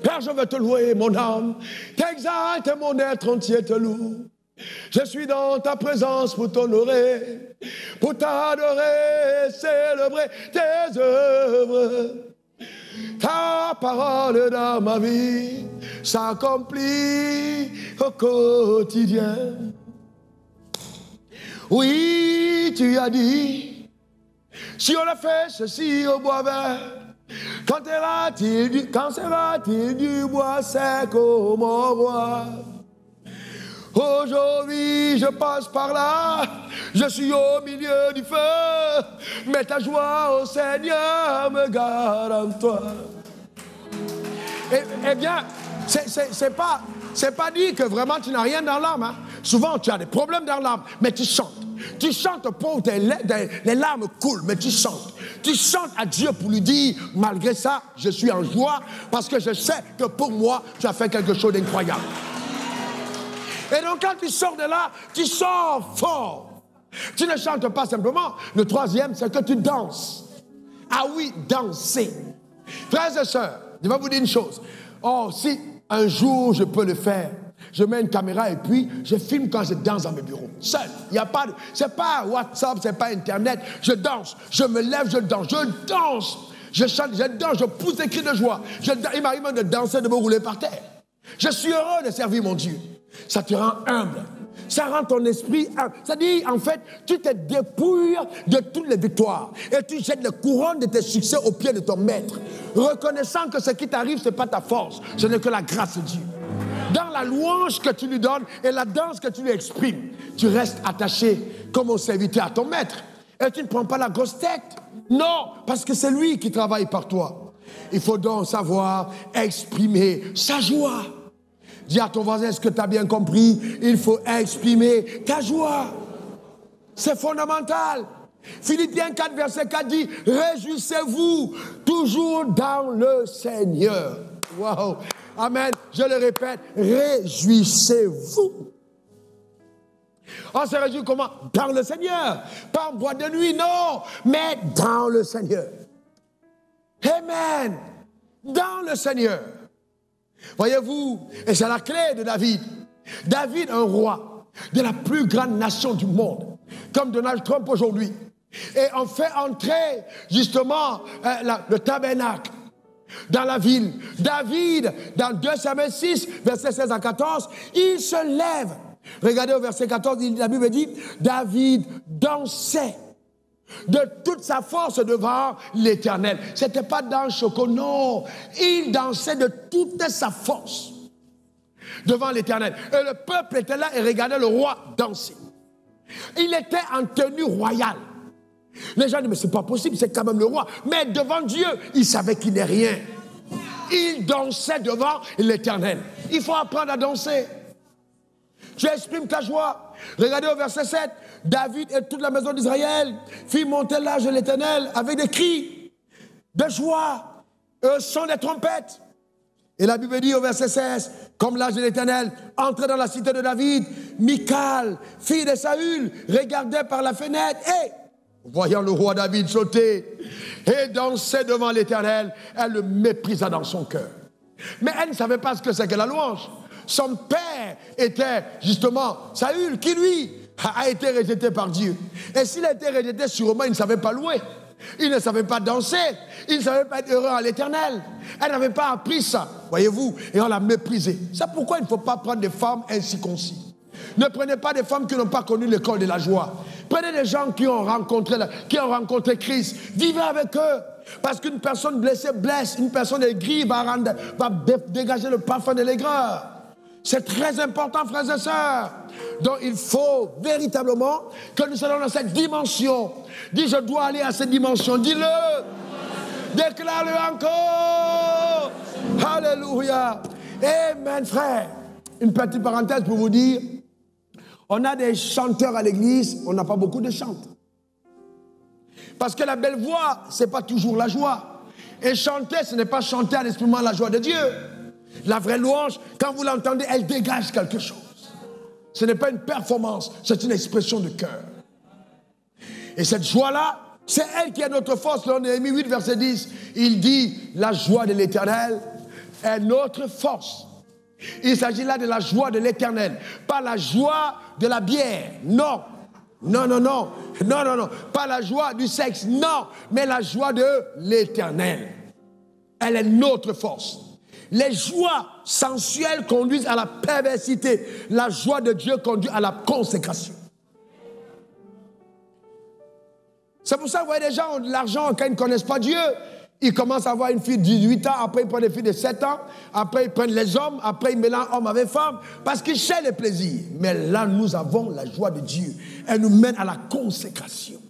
Père, je veux te louer, mon âme, t'exalte, mon être entier te loue. Je suis dans ta présence pour t'honorer, pour t'adorer, célébrer tes œuvres. Ta parole dans ma vie s'accomplit au quotidien. Oui, tu as dit, si on a fait ceci au bois vert, quand sera-t-il du bois sec au mon roi? Aujourd'hui, je passe par là, je suis au milieu du feu, mais ta joie, ô Seigneur, me garde en toi. Eh bien, c'est pas dit que vraiment tu n'as rien dans l'âme. Hein. Souvent, tu as des problèmes dans l'âme, mais tu chantes. Tu chantes pour que les larmes coulent, mais tu chantes. Tu chantes à Dieu pour lui dire, malgré ça, je suis en joie, parce que je sais que pour moi, tu as fait quelque chose d'incroyable. Et donc, quand tu sors de là, tu sors fort. Tu ne chantes pas simplement. Le troisième, c'est que tu danses. Ah oui, danser. Frères et sœurs, je vais vous dire une chose. Oh, si un jour je peux le faire, je mets une caméra et puis je filme quand je danse dans mes bureaux. Seul. Il n'y a pas de... C'est pas WhatsApp, c'est pas Internet. Je danse. Je me lève, je danse. Je danse. Je chante, je danse, je pousse des cris de joie. Il m'arrive même de danser, de me rouler par terre. Je suis heureux de servir mon Dieu. Ça te rend humble. Ça rend ton esprit humble. Ça dit, en fait, tu te dépouilles de toutes les victoires. Et tu jettes les couronnes de tes succès aux pieds de ton maître. Reconnaissant que ce qui t'arrive, ce n'est pas ta force. Ce n'est que la grâce de Dieu. Dans la louange que tu lui donnes et la danse que tu lui exprimes, tu restes attaché comme un serviteur à ton maître. Et tu ne prends pas la grosse tête. Non, parce que c'est lui qui travaille par toi. Il faut donc savoir exprimer sa joie. Dis à ton voisin, est-ce que tu as bien compris? Il faut exprimer ta joie. C'est fondamental. Philippiens 4, verset 4 dit, réjouissez-vous toujours dans le Seigneur. Wow. Amen. Je le répète, réjouissez-vous. On se réjouit comment? Dans le Seigneur. Pas en boîte de nuit, non, mais dans le Seigneur. Amen. Dans le Seigneur. Voyez-vous, et c'est la clé de David. David, un roi de la plus grande nation du monde, comme Donald Trump aujourd'hui. Et on fait entrer justement le tabernacle dans la ville. David, dans 2 Samuel 6, verset 16 à 14, il se lève. Regardez au verset 14, la Bible dit, David dansait de toute sa force devant l'Éternel. Ce n'était pas dans le choco, non. Il dansait de toute sa force devant l'Éternel. Et le peuple était là et regardait le roi danser. Il était en tenue royale. Les gens disent, mais c'est pas possible, c'est quand même le roi. Mais devant Dieu, il savait qu'il n'est rien. Il dansait devant l'Éternel. Il faut apprendre à danser. Tu exprimes ta joie. Regardez au verset 7. David et toute la maison d'Israël firent monter l'âge de l'Éternel avec des cris de joie, son des trompettes. Et la Bible dit au verset 16, comme l'âge de l'Éternel entrait dans la cité de David, Michal, fille de Saül, regardait par la fenêtre et, voyant le roi David sauter et danser devant l'Éternel, elle le méprisa dans son cœur. Mais elle ne savait pas ce que c'est que la louange. Son père était justement Saül, qui lui a été rejeté par Dieu. Et s'il a été rejeté, sûrement il ne savait pas louer. Il ne savait pas danser. Il ne savait pas être heureux à l'Éternel. Elle n'avait pas appris ça, voyez-vous. Et on l'a méprisé. C'est pourquoi il ne faut pas prendre des femmes incirconcis. Ne prenez pas des femmes qui n'ont pas connu l'école de la joie. Prenez des gens qui ont rencontré Christ. Vivez avec eux. Parce qu'une personne blessée blesse. Une personne aigrie va dégager le parfum de l'aigreur. C'est très important, frères et sœurs. Donc il faut véritablement que nous soyons dans cette dimension. Dis, je dois aller à cette dimension. Dis-le. Déclare-le encore. Alléluia. Amen, frère. Une petite parenthèse pour vous dire, on a des chanteurs à l'église, on n'a pas beaucoup de chants. Parce que la belle voix, ce n'est pas toujours la joie. Et chanter, ce n'est pas chanter à l'instrument la joie de Dieu. La vraie louange, quand vous l'entendez, elle dégage quelque chose. Ce n'est pas une performance, c'est une expression de cœur. Et cette joie-là, c'est elle qui est notre force. Dans Néhémie 8, verset 10, il dit, la joie de l'Éternel est notre force. Il s'agit là de la joie de l'Éternel, pas la joie de la bière, non. Non, non, non, non, non, non, pas la joie du sexe, non, mais la joie de l'Éternel. Elle est notre force. Les joies sensuelles conduisent à la perversité. La joie de Dieu conduit à la consécration. C'est pour ça que vous voyez des gens ont de l'argent quand ils ne connaissent pas Dieu. Ils commencent à avoir une fille de 18 ans, après ils prennent des filles de 7 ans, après ils prennent les hommes, après ils mélangent hommes avec femmes, parce qu'ils cherchent les plaisirs. Mais là, nous avons la joie de Dieu. Elle nous mène à la consécration.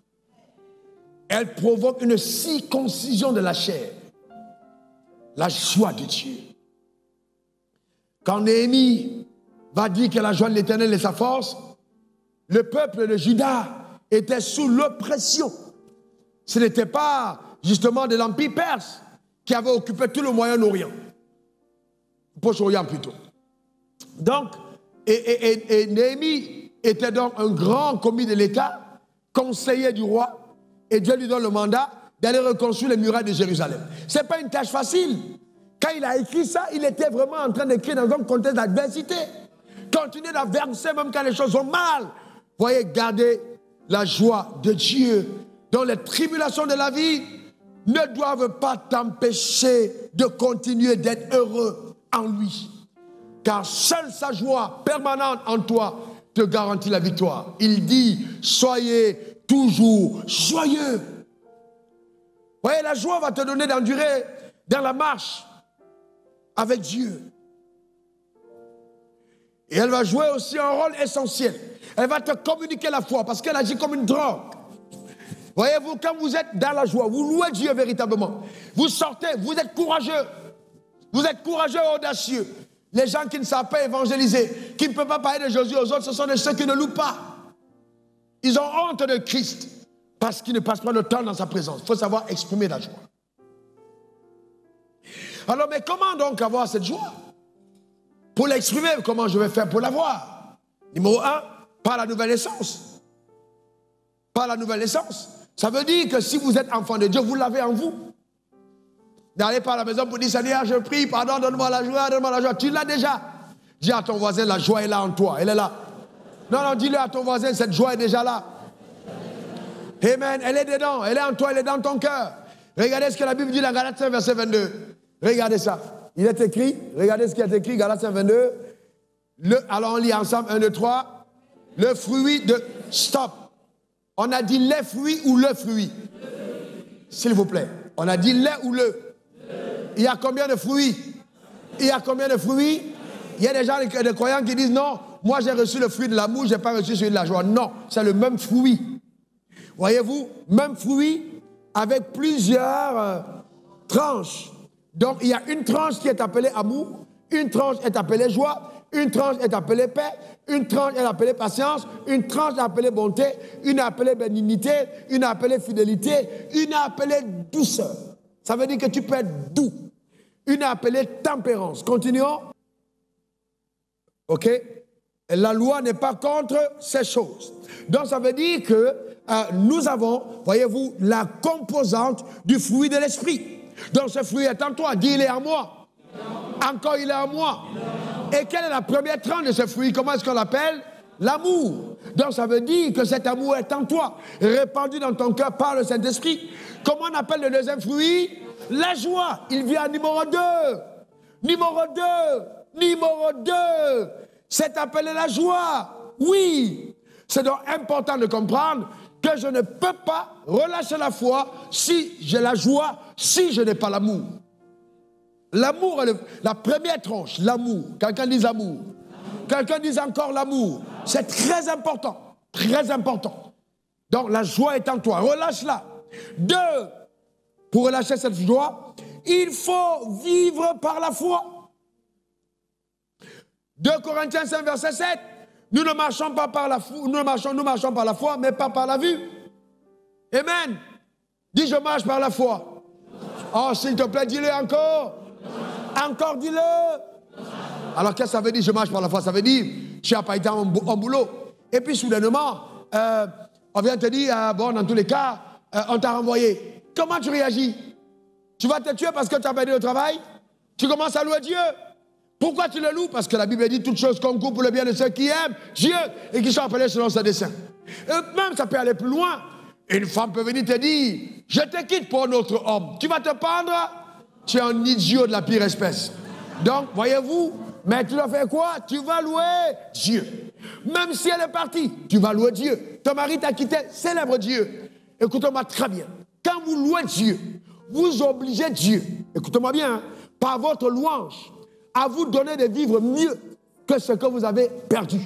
Elle provoque une circoncision de la chair. La joie de Dieu. Quand Néhémie va dire que la joie de l'Éternel est sa force, le peuple de Juda était sous l'oppression. Ce n'était pas justement de l'Empire perse qui avait occupé tout le Moyen-Orient. Proche-Orient plutôt. Donc, et Néhémie était donc un grand commis de l'État, conseiller du roi, et Dieu lui donne le mandat d'aller reconstruire les murailles de Jérusalem. Ce n'est pas une tâche facile. Quand il a écrit ça, il était vraiment en train d'écrire dans un contexte d'adversité. Continuer d'avancer même quand les choses vont mal. Voyez, gardez la joie de Dieu dans les tribulations de la vie ne doivent pas t'empêcher de continuer d'être heureux en lui. Car seule sa joie permanente en toi te garantit la victoire. Il dit, soyez toujours joyeux. Voyez, la joie va te donner d'endurer dans la marche avec Dieu. Et elle va jouer aussi un rôle essentiel. Elle va te communiquer la foi parce qu'elle agit comme une drogue. Voyez-vous, quand vous êtes dans la joie, vous louez Dieu véritablement. Vous sortez, vous êtes courageux. Vous êtes courageux et audacieux. Les gens qui ne savent pas évangéliser, qui ne peuvent pas parler de Jésus aux autres, ce sont ceux qui ne louent pas. Ils ont honte de Christ parce qu'ils ne passent pas le temps dans sa présence. Il faut savoir exprimer la joie. Alors, mais comment donc avoir cette joie? Pour l'exprimer, comment je vais faire pour l'avoir? Numéro 1, par la nouvelle naissance. Par la nouvelle naissance. Ça veut dire que si vous êtes enfant de Dieu, vous l'avez en vous. D'aller par la maison pour dire, Seigneur, je prie, pardon, donne-moi la joie, donne-moi la joie. Tu l'as déjà. Dis à ton voisin, la joie est là en toi, elle est là. Non, non, dis-le à ton voisin, cette joie est déjà là. Amen, elle est dedans, elle est en toi, elle est dans ton cœur. Regardez ce que la Bible dit dans Galates 5, verset 22. Regardez ça. Il est écrit, regardez ce qui est écrit, Galates 5, 22. Alors on lit ensemble, 1, 2, 3. Le fruit de... Stop. On a dit les fruits ou le fruit? S'il vous plaît. On a dit les ou le. Il y a combien de fruits? Il y a combien de fruits? Il y a des gens, des croyants qui disent non, moi j'ai reçu le fruit de l'amour, je n'ai pas reçu celui de la joie. Non, c'est le même fruit. Voyez-vous, même fruit avec plusieurs tranches. Donc il y a une tranche qui est appelée amour, une tranche est appelée joie, une tranche est appelée paix, une tranche est appelée patience, une tranche est appelée bonté, une est appelée bénignité, une est appelée fidélité, une est appelée douceur. Ça veut dire que tu peux être doux. Une est appelée tempérance. Continuons. OK? La loi n'est pas contre ces choses. Donc ça veut dire que nous avons, voyez-vous, la composante du fruit de l'esprit. Donc ce fruit est en toi. Dis, il est en moi. Encore, il est en moi. Et quelle est la première tranche de ce fruit? Comment est-ce qu'on l'appelle? l'amour. Donc ça veut dire que cet amour est en toi, répandu dans ton cœur par le Saint-Esprit. Comment on appelle le deuxième fruit? La joie. Il vient numéro 2. Numéro 2. Numéro 2. C'est appelé la joie. Oui. C'est donc important de comprendre que je ne peux pas relâcher la foi si j'ai la joie, si je n'ai pas l'amour. L'amour est la première tranche, l'amour. Quelqu'un dit amour. Quelqu'un dit encore l'amour. C'est très important. Très important. Donc la joie est en toi. Relâche-la. 2. Pour relâcher cette joie, il faut vivre par la foi. 2 Corinthiens 5, verset 7. Nous ne marchons pas par la foi, nous marchons par la foi, mais pas par la vue. Amen. Dis, je marche par la foi. Oh, s'il te plaît, dis-le encore. Encore, dis-le. Alors, qu'est-ce que ça veut dire, je marche par la foi? Ça veut dire, tu n'as pas été en boulot. Et puis, soudainement, on vient te dire, bon, dans tous les cas, on t'a renvoyé. Comment tu réagis? Tu vas te tuer parce que tu as perdu le travail? Tu commences à louer Dieu. Pourquoi tu le loues? Parce que la Bible dit toutes choses concourent pour le bien de ceux qui aiment Dieu et qui sont appelés selon ses desseins. Et même ça peut aller plus loin. Une femme peut venir te dire, je te quitte pour un autre homme. Tu vas te pendre? Tu es un idiot de la pire espèce. Donc, voyez-vous, mais tu dois faire quoi? Tu vas louer Dieu. Même si elle est partie, tu vas louer Dieu. Ton mari t'a quitté, célèbre Dieu. Écoutez-moi très bien. Quand vous louez Dieu, vous obligez Dieu, écoutez-moi bien, hein, par votre louange, à vous donner de vivre mieux que ce que vous avez perdu.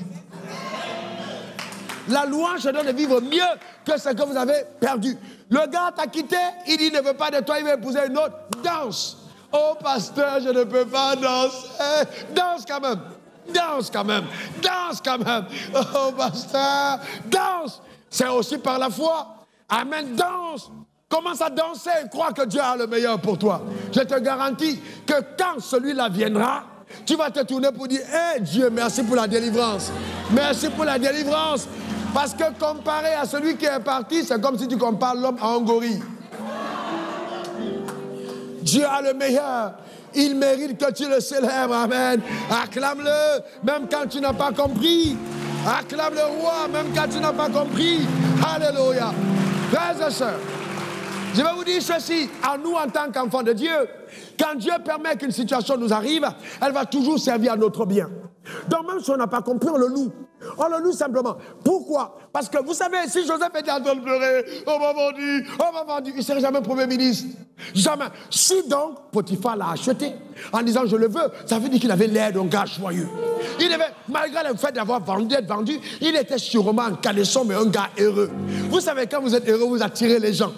La louange donne de vivre mieux que ce que vous avez perdu. Le gars t'a quitté, il dit, il ne veut pas de toi, il veut épouser une autre. Danse. Oh, pasteur, je ne peux pas danser. Danse quand même. Danse quand même. Danse quand même. Oh, pasteur, danse. C'est aussi par la foi. Amen, danse. Commence à danser et crois que Dieu a le meilleur pour toi. Je te garantis que quand celui-là viendra, tu vas te tourner pour dire, hé Dieu, merci pour la délivrance. Merci pour la délivrance. Parce que comparé à celui qui est parti, c'est comme si tu compares l'homme à un gorille. Dieu a le meilleur. Il mérite que tu le célèbres. Amen. Acclame-le, même quand tu n'as pas compris. Acclame le roi, même quand tu n'as pas compris. Alléluia. Frères et sœurs, je vais vous dire ceci, à nous en tant qu'enfants de Dieu, quand Dieu permet qu'une situation nous arrive, elle va toujours servir à notre bien. Donc même si on n'a pas compris, on le loue. On le loue simplement. Pourquoi? Parce que vous savez, si Joseph était en train de pleurer, on m'a vendu, il ne serait jamais Premier ministre. Jamais. Si donc, Potiphar l'a acheté, en disant je le veux, ça veut dire qu'il avait l'air d'un gars joyeux. Il avait, malgré le fait d'avoir d'être vendu, il était sûrement un caleçon, mais un gars heureux. Vous savez, quand vous êtes heureux, vous attirez les gens.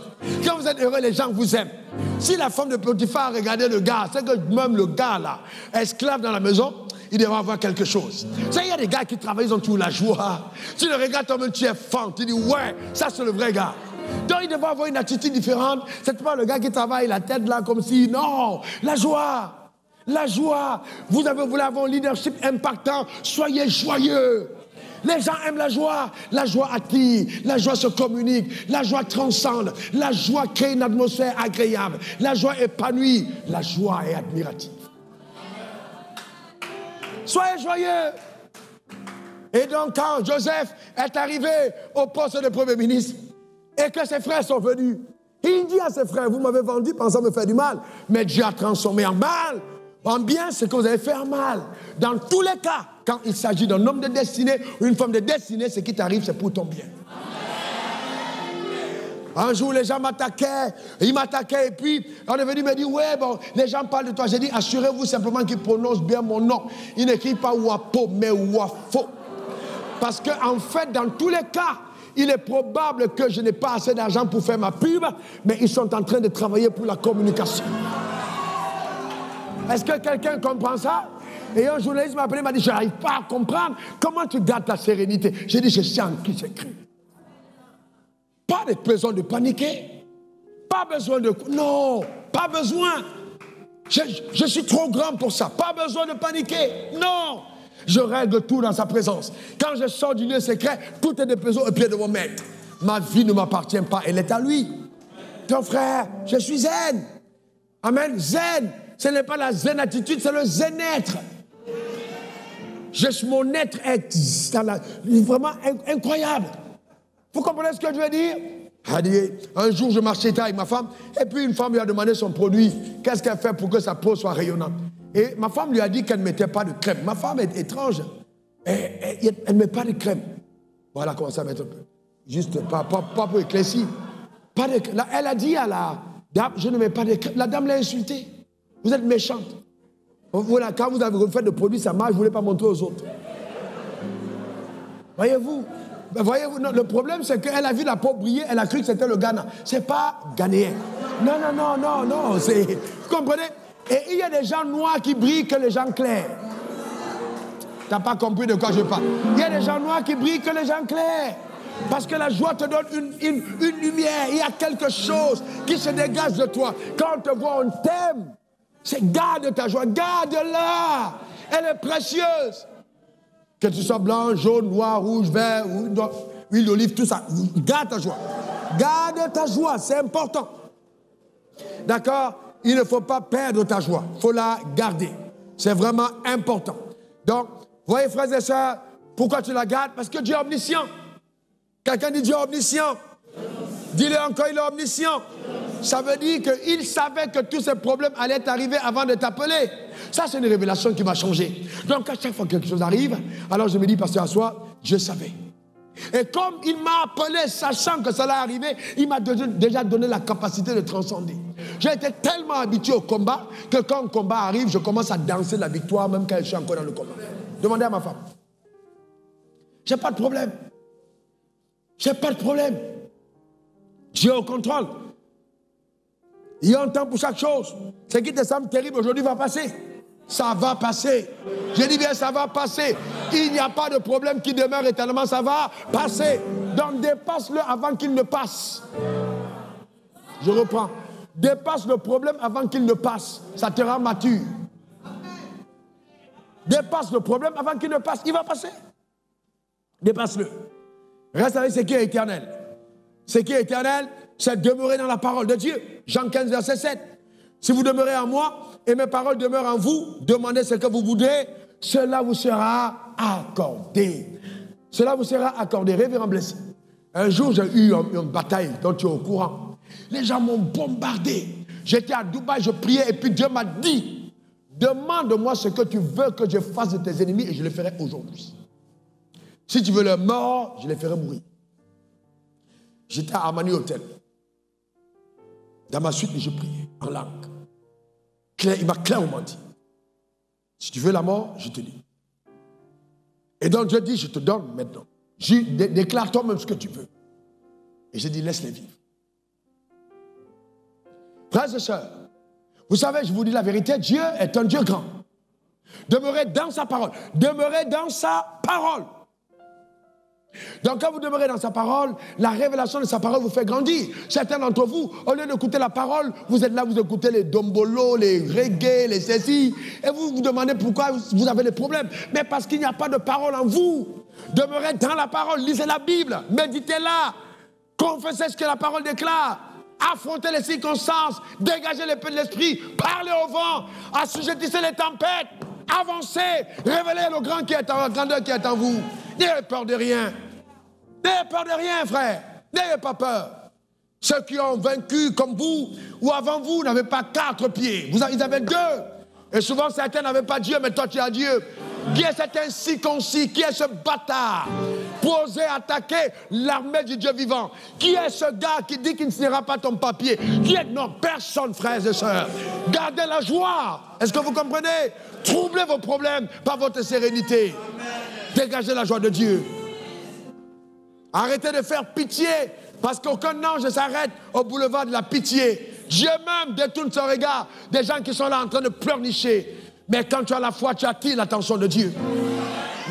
Quand vous êtes heureux, les gens vous aiment. Si la femme de Potiphar regardait le gars, c'est que même le gars là, esclave dans la maison, il devrait avoir quelque chose. Ça, il y a des gars qui travaillent, ils ont toujours la joie. Tu le regardes comme tu es fan, tu dis ouais, ça c'est le vrai gars. Donc il devrait avoir une attitude différente. C'est pas le gars qui travaille la tête là comme si, non, la joie. La joie. Vous voulez avoir un leadership impactant, soyez joyeux. Les gens aiment la joie attire, la joie se communique, la joie transcende, la joie crée une atmosphère agréable, la joie épanouit, la joie est admirative. Soyez joyeux. Et donc quand Joseph est arrivé au poste de Premier ministre et que ses frères sont venus, il dit à ses frères, vous m'avez vendu pensant me faire du mal, mais Dieu a transformé en mal, en bien ce que vous avez fait en mal. Dans tous les cas, quand il s'agit d'un homme de destinée ou une femme de destinée, ce qui t'arrive, c'est pour ton bien. Un jour, les gens m'attaquaient, ils m'attaquaient et puis on est venu me dire, ouais, bon, les gens parlent de toi. J'ai dit, assurez-vous simplement qu'ils prononcent bien mon nom. Ils n'écrivent pas Wapo, mais Wafo. Parce qu'en fait, dans tous les cas, il est probable que je n'ai pas assez d'argent pour faire ma pub, mais ils sont en train de travailler pour la communication. Est-ce que quelqu'un comprend ça? Et un journaliste m'a appelé, m'a dit, je n'arrive pas à comprendre. Comment tu gardes ta sérénité? J'ai dit, je sais en qui j'écris. Pas de besoin de paniquer. Pas besoin de... Non, pas besoin. Je suis trop grand pour ça. Pas besoin de paniquer. Non. Je règle tout dans sa présence. Quand je sors du lieu secret, tout est déposé au pied de mon maître. Ma vie ne m'appartient pas, elle est à lui. Ton frère, je suis zen. Amen, zen. Ce n'est pas la zen attitude, c'est le zen-être. Mon être est vraiment incroyable. Vous comprenez ce que je veux dire? Un jour, je marchais avec ma femme, et puis une femme lui a demandé son produit. Qu'est-ce qu'elle fait pour que sa peau soit rayonnante? Et ma femme lui a dit qu'elle ne mettait pas de crème. Ma femme est étrange. Elle ne met pas de crème. Bon, elle a commencé à mettre un peu. Juste, pas pour éclaircir. Elle a dit à la dame, je ne mets pas de crème. La dame l'a insultée. Vous êtes méchante. Voilà, quand vous avez refait de produit, ça marche, je ne voulais pas montrer aux autres. Voyez-vous, non, le problème, c'est qu'elle a vu la peau briller, elle a cru que c'était le Ghana. Ce n'est pas ghanéen. Non. Vous comprenez? Et il y a des gens noirs qui brillent que les gens clairs. Tu n'as pas compris de quoi je parle. Il y a des gens noirs qui brillent que les gens clairs. Parce que la joie te donne une lumière. Il y a quelque chose qui se dégage de toi. Quand on te voit, on t'aime. Garde ta joie, garde-la. Elle est précieuse. Que tu sois blanc, jaune, noir, rouge, vert, huile d'olive, tout ça. Garde ta joie. Garde ta joie, c'est important. D'accord? Il ne faut pas perdre ta joie. Il faut la garder. C'est vraiment important. Donc, voyez, frères et sœurs, pourquoi tu la gardes? Parce que Dieu est omniscient. Quelqu'un dit Dieu est omniscient. Dis-le encore, il est omniscient. Ça veut dire qu'il savait que tous ces problèmes allaient arriver avant de t'appeler. Ça, c'est une révélation qui m'a changé. Donc, à chaque fois que quelque chose arrive, alors je me dis, pasteur Assois, je savais. Et comme il m'a appelé, sachant que ça allait arriver, il m'a déjà donné la capacité de transcender. J'ai été tellement habitué au combat que quand le combat arrive, je commence à danser la victoire, même quand je suis encore dans le combat. Demandez à ma femme. J'ai pas de problème. J'ai pas de problème. Dieu est au contrôle. Il y a un temps pour chaque chose. Ce qui te semble terrible aujourd'hui va passer. Ça va passer. Je dis bien, ça va passer. Il n'y a pas de problème qui demeure éternellement, ça va passer. Donc dépasse-le avant qu'il ne passe. Je reprends. Dépasse le problème avant qu'il ne passe. Ça te rend mature. Dépasse le problème avant qu'il ne passe. Il va passer. Dépasse-le. Reste avec ce qui est éternel. Ce qui est éternel, c'est demeurer dans la parole de Dieu. Jean 15, verset 7. Si vous demeurez en moi et mes paroles demeurent en vous, demandez ce que vous voudrez, cela vous sera accordé. Cela vous sera accordé. Révérend Blessé, un jour j'ai eu une bataille dont tu es au courant. Les gens m'ont bombardé. J'étais à Dubaï, je priais et puis Dieu m'a dit, demande-moi ce que tu veux que je fasse de tes ennemis et je le ferai aujourd'hui. Si tu veux leur mort, je les ferai mourir. J'étais à Amani Hotel. Dans ma suite, je priais en langue. Il m'a clairement dit, si tu veux la mort, je te dis. Et donc Dieu dit, je te donne maintenant. Déclare toi-même ce que tu veux. Et j'ai dit, laisse-les vivre. Frères et sœurs, vous savez, je vous dis la vérité, Dieu est un Dieu grand. Demeurez dans sa parole. Demeurez dans sa parole. Donc quand vous demeurez dans sa parole, la révélation de sa parole vous fait grandir. Certains d'entre vous, au lieu d'écouter la parole, vous êtes là, vous écoutez les dombolos, les reggae, les ceci, et vous vous demandez pourquoi vous avez des problèmes. Mais parce qu'il n'y a pas de parole en vous. Demeurez dans la parole, lisez la Bible, méditez-la, confessez ce que la parole déclare, affrontez les circonstances, dégagez l'épée de l'esprit, parlez au vent, assujettissez les tempêtes, avancez, révélez le grand qui est en, la grandeur qui est en vous. N'ayez peur de rien. N'ayez peur de rien, frère. N'ayez pas peur. Ceux qui ont vaincu comme vous ou avant vous n'avaient pas 4 pieds. Ils avaient 2. Et souvent, certains n'avaient pas Dieu, mais toi, tu as Dieu. Qui est cet incirconcis? Qui est ce bâtard pour oser attaquer l'armée du Dieu vivant? Qui est ce gars qui dit qu'il ne signera pas ton papier? Qui est? Non, personne, frères et sœurs. Gardez la joie. Est-ce que vous comprenez? Troublez vos problèmes par votre sérénité. Dégagez la joie de Dieu. Arrêtez de faire pitié, parce qu'aucun ange ne s'arrête au boulevard de la pitié. Dieu même détourne son regard des gens qui sont là en train de pleurnicher. Mais quand tu as la foi, tu attires l'attention de Dieu.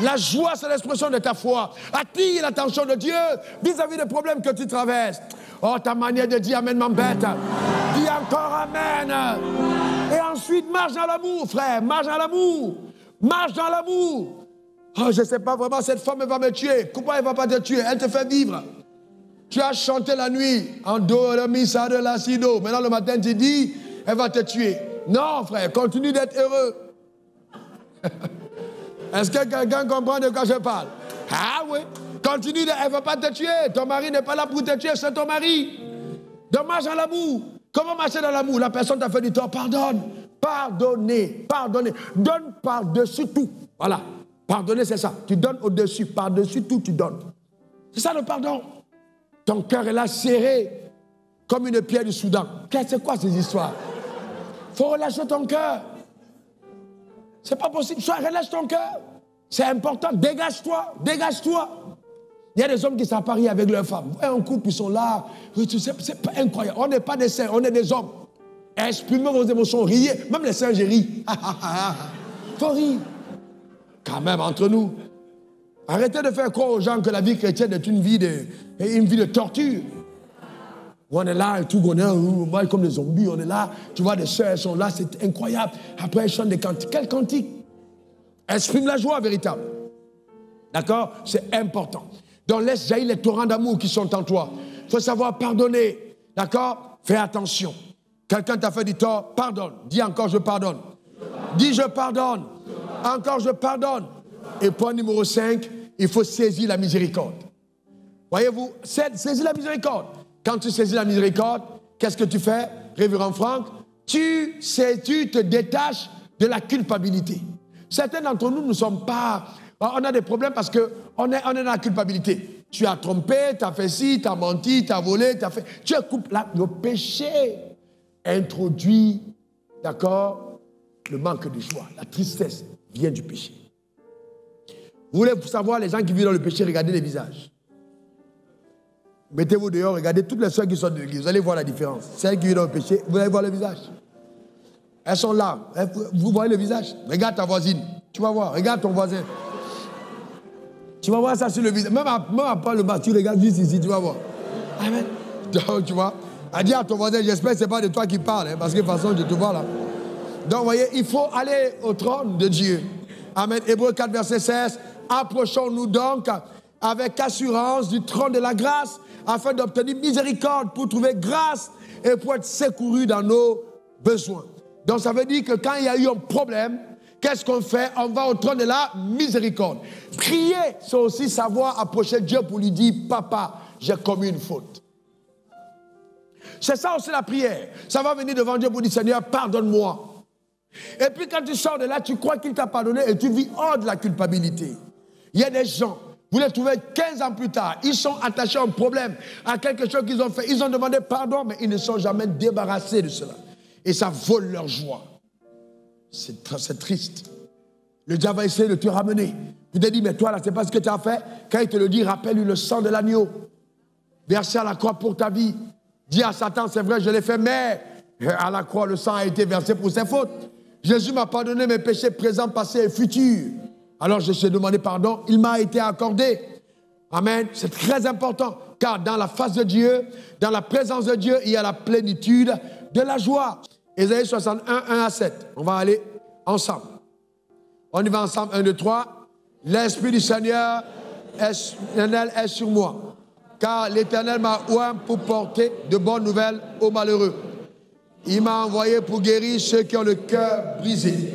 La joie, c'est l'expression de ta foi. Attire l'attention de Dieu vis-à-vis des problèmes que tu traverses. Oh, ta manière de dire Amen m'embête. Dis encore Amen. Et ensuite, marche dans l'amour, frère. Marche dans l'amour. Marche dans l'amour. Oh, je ne sais pas vraiment, cette femme, elle va me tuer. Pourquoi elle ne va pas te tuer? Elle te fait vivre. Tu as chanté la nuit en do, re, mi, sa, de, la, si, do. Maintenant, le matin, tu dis, elle va te tuer. Non, frère, continue d'être heureux. Est-ce que quelqu'un comprend de quoi je parle? Ah oui. Continue, elle ne va pas te tuer. Ton mari n'est pas là pour te tuer, c'est ton mari. Donc marche dans l'amour. Comment marcher dans l'amour? La personne t'a fait du tort, pardonne. Pardonnez, pardonnez. Donne par-dessus tout. Voilà. Pardonner, c'est ça. Tu donnes au-dessus. Par-dessus tout, tu donnes. C'est ça le pardon. Ton cœur est là serré comme une pierre du Soudan. C'est quoi ces histoires? Il faut relâcher ton cœur. C'est pas possible. Soit relâche ton cœur. C'est important. Dégage-toi. Dégage-toi. Il y a des hommes qui s'apparient avec leurs femmes. Un couple, ils sont là. C'est pas incroyable. On n'est pas des saints, on est des hommes. Exprimez vos émotions, riez. Même les saints, j'ai ri. Faut rire. Quand même, entre nous. Arrêtez de faire croire aux gens que la vie chrétienne est une vie de torture. On est là et tout, on est comme des zombies, on est là. Tu vois, des sœurs, elles sont là, c'est incroyable. Après, elles chantent des cantiques. Quel cantique? Exprime la joie véritable. D'accord? C'est important. Donc, laisse jaillir les torrents d'amour qui sont en toi. Il faut savoir pardonner. D'accord? Fais attention. Quelqu'un t'a fait du tort, pardonne. Dis encore, je pardonne. Dis, je pardonne. Encore, je pardonne. Et point numéro 5, il faut saisir la miséricorde. Voyez-vous, saisis la miséricorde. Quand tu saisis la miséricorde, qu'est-ce que tu fais, révérend Franck? Tu te détaches de la culpabilité. Certains d'entre nous ne sommes pas... On a des problèmes parce qu'on est dans la culpabilité. Tu as trompé, tu as fait ci, tu as menti, tu as volé, tu as fait... Tu es coupable. Le péché introduit, d'accord, le manque de joie. La tristesse vient du péché. Vous voulez savoir les gens qui vivent dans le péché, regardez les visages. Mettez-vous dehors, regardez toutes les soeurs qui sont de l'église. Vous allez voir la différence. Celles qui vivent dans le péché, vous allez voir le visage. Elles sont là. Vous voyez le visage? Regarde ta voisine. Tu vas voir. Regarde ton voisin. Tu vas voir ça sur le visage. Même après le bas, tu regardes juste ici, tu vas voir. Amen. Donc, tu vois. A dit à ton voisin, j'espère que ce n'est pas de toi qui parle, hein, parce que de toute façon, je te vois là. Donc, vous voyez, il faut aller au trône de Dieu. Amen. Hébreux 4, verset 16. Approchons-nous donc avec assurance du trône de la grâce, afin d'obtenir miséricorde pour trouver grâce et pour être secouru dans nos besoins. Donc ça veut dire que quand il y a eu un problème, qu'est-ce qu'on fait? On va au trône de la miséricorde. Prier, c'est aussi savoir approcher Dieu pour lui dire, papa, j'ai commis une faute. C'est ça aussi la prière. Ça va venir devant Dieu pour dire, Seigneur, pardonne-moi. Et puis quand tu sors de là, tu crois qu'il t'a pardonné et tu vis hors de la culpabilité. Il y a des gens, vous les trouvez 15 ans plus tard, ils sont attachés à un problème, à quelque chose qu'ils ont fait. Ils ont demandé pardon, mais ils ne sont jamais débarrassés de cela. Et ça vole leur joie. C'est triste. Le diable va essayer de te ramener. Il te dit, mais toi là, c'est pas ce que tu as fait. Quand il te le dit, rappelle-lui le sang de l'agneau. Versé à la croix pour ta vie. Dis à Satan, c'est vrai, je l'ai fait, mais à la croix, le sang a été versé pour ses fautes. Jésus m'a pardonné mes péchés présents, passés et futurs. Alors je suis demandé pardon, il m'a été accordé. Amen. C'est très important, car dans la face de Dieu, dans la présence de Dieu, il y a la plénitude de la joie. Ésaïe 61, 1 à 7. On va aller ensemble. On y va ensemble, 1, 2, 3. L'Esprit du Seigneur est sur moi, car l'Éternel m'a oint pour porter de bonnes nouvelles aux malheureux. Il m'a envoyé pour guérir ceux qui ont le cœur brisé,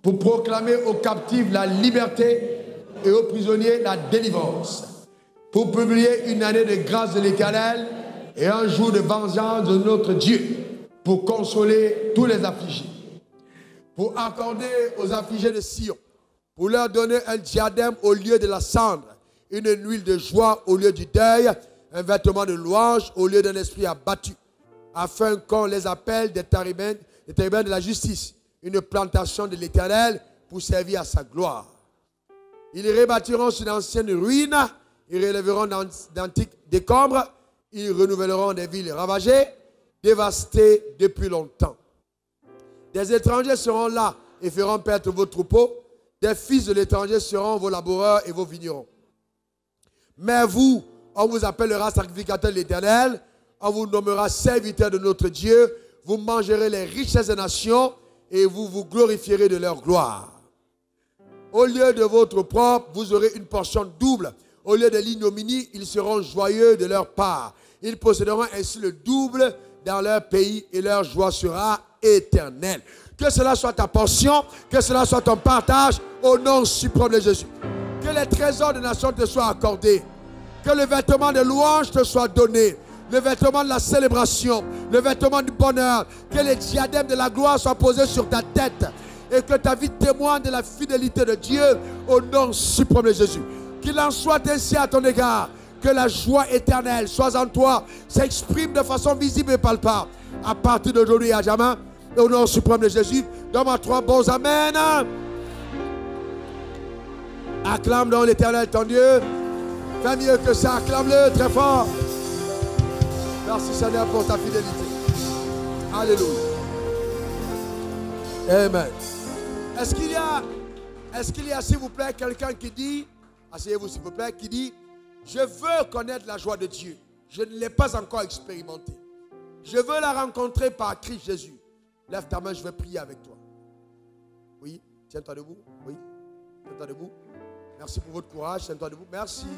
pour proclamer aux captifs la liberté et aux prisonniers la délivrance, pour publier une année de grâce de l'Éternel et un jour de vengeance de notre Dieu, pour consoler tous les affligés, pour accorder aux affligés de Sion, pour leur donner un diadème au lieu de la cendre, une huile de joie au lieu du deuil, un vêtement de louange au lieu d'un esprit abattu, afin qu'on les appelle des térébins de la justice, une plantation de l'Éternel pour servir à sa gloire. Ils rebâtiront sur d'anciennes ruines, ils relèveront d'antiques décombres, ils renouvelleront des villes ravagées, dévastées depuis longtemps. Des étrangers seront là et feront perdre vos troupeaux, des fils de l'étranger seront vos laboureurs et vos vignerons. Mais vous, on vous appellera sacrificateur de l'Éternel, on vous nommera serviteur de notre Dieu, vous mangerez les richesses des nations et vous vous glorifierez de leur gloire. Au lieu de votre propre, vous aurez une portion double. Au lieu de l'ignominie, ils seront joyeux de leur part. Ils posséderont ainsi le double dans leur pays et leur joie sera éternelle. Que cela soit ta portion, que cela soit ton partage au nom suprême de Jésus. Que les trésors des nations te soient accordés. Que le vêtement de louange te soit donné. Le vêtement de la célébration, le vêtement du bonheur. Que les diadèmes de la gloire soient posés sur ta tête. Et que ta vie témoigne de la fidélité de Dieu au nom suprême de Jésus. Qu'il en soit ainsi à ton égard. Que la joie éternelle soit en toi, s'exprime de façon visible et palpable. À partir d'aujourd'hui et à jamais, au nom suprême de Jésus, donne-moi 3 bons amen. Acclame donc l'Éternel ton Dieu. Fais mieux que ça, acclame-le très fort. Merci Seigneur pour ta fidélité. Alléluia. Amen. Est-ce qu'il y a, s'il vous plaît, quelqu'un qui dit, asseyez-vous s'il vous plaît, qui dit, je veux connaître la joie de Dieu. Je ne l'ai pas encore expérimentée. Je veux la rencontrer par Christ Jésus. Lève ta main, je vais prier avec toi. Oui, tiens-toi debout. Oui, tiens-toi debout. Merci pour votre courage, tiens-toi debout. Merci.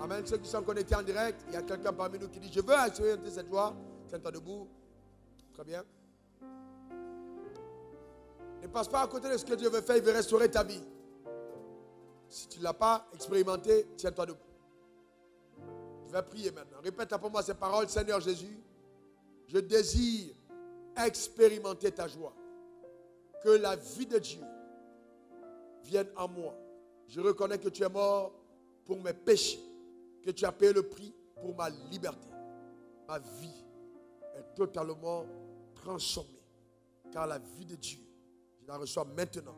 Amen. Ceux qui sont connectés en direct, il y a quelqu'un parmi nous qui dit, je veux expérimenter cette joie. Tiens-toi debout. Très bien. Ne passe pas à côté de ce que Dieu veut faire, il veut restaurer ta vie. Si tu ne l'as pas expérimenté, tiens-toi debout. Je vais prier maintenant. Répète après moi ces paroles. Seigneur Jésus, je désire expérimenter ta joie. Que la vie de Dieu vienne en moi. Je reconnais que tu es mort pour mes péchés. Que tu as payé le prix pour ma liberté. Ma vie est totalement transformée. Car la vie de Dieu, je la reçois maintenant.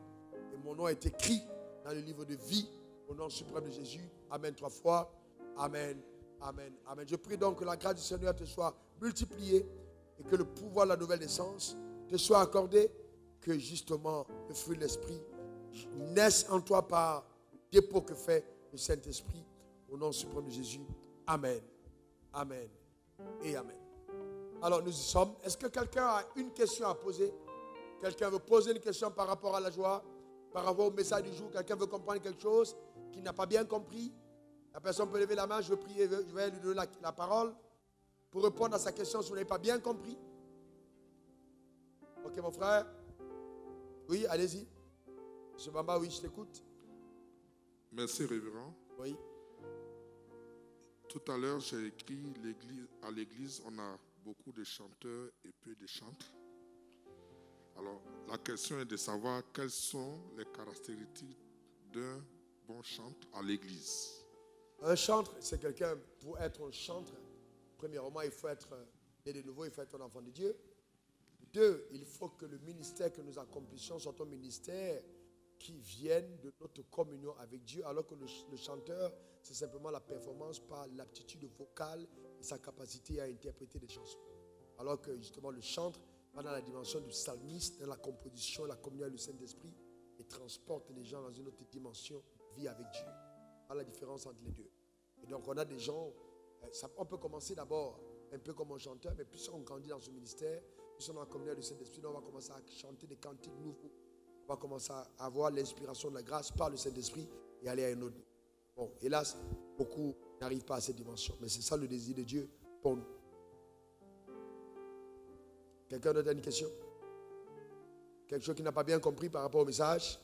Et mon nom est écrit dans le livre de vie. Au nom suprême de Jésus. Amen 3 fois. Amen. Amen. Amen. Je prie donc que la grâce du Seigneur te soit multipliée et que le pouvoir de la nouvelle naissance te soit accordé, que justement le fruit de l'Esprit naisse en toi par le dépôt que fait le Saint-Esprit. Au nom suprême de Jésus. Amen. Amen. Et Amen. Alors nous y sommes. Est-ce que quelqu'un a une question à poser? Quelqu'un veut poser une question par rapport à la joie, par rapport au message du jour? Quelqu'un veut comprendre quelque chose qu'il n'a pas bien compris? La personne peut lever la main, je vais prier, je vais lui donner la parole pour répondre à sa question si vous n'avez pas bien compris. Ok, mon frère? Oui, allez-y. Monsieur Bamba, oui, je t'écoute. Merci, révérend. Oui. Tout à l'heure, j'ai écrit à l'église, on a beaucoup de chanteurs et peu de chantres. Alors, la question est de savoir quelles sont les caractéristiques d'un bon chantre à l'église. Un chantre, c'est quelqu'un, pour être un chantre, premièrement, il faut être né de nouveau, il faut être un enfant de Dieu. 2, il faut que le ministère que nous accomplissions soit un ministère qui vienne de notre communion avec Dieu, alors que le chanteur, c'est simplement la performance par l'aptitude vocale et sa capacité à interpréter des chansons. Alors que justement le chantre va dans la dimension du psalmiste, dans la composition, la communion avec le Saint-Esprit, et transporte les gens dans une autre dimension, vie avec Dieu. La différence entre les deux. Et donc on a des gens, on peut commencer d'abord un peu comme un chanteur, mais plus on grandit dans ce ministère, plus on a communion avec le Saint-Esprit, on va commencer à chanter des cantiques nouveaux. On va commencer à avoir l'inspiration de la grâce par le Saint-Esprit et aller à un autre. Bon, hélas, beaucoup n'arrivent pas à cette dimension, mais c'est ça le désir de Dieu pour nous. Quelqu'un d'autre a une question? Quelque chose qui n'a pas bien compris par rapport au message?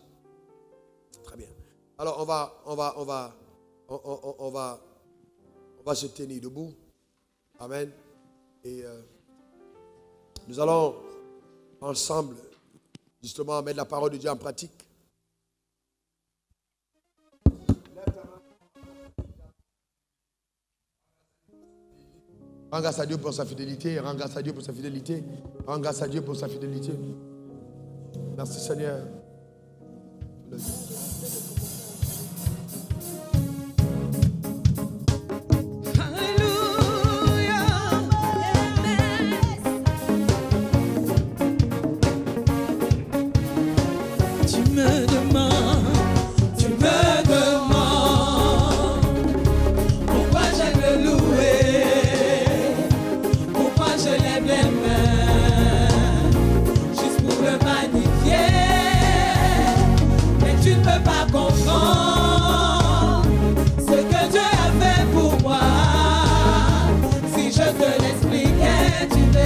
Très bien. Alors on va se tenir debout. Amen. Et nous allons ensemble justement mettre la parole de Dieu en pratique. Rends grâce à Dieu pour sa fidélité. Rends grâce à Dieu pour sa fidélité. Rends grâce à Dieu pour sa fidélité. Merci Seigneur. Tu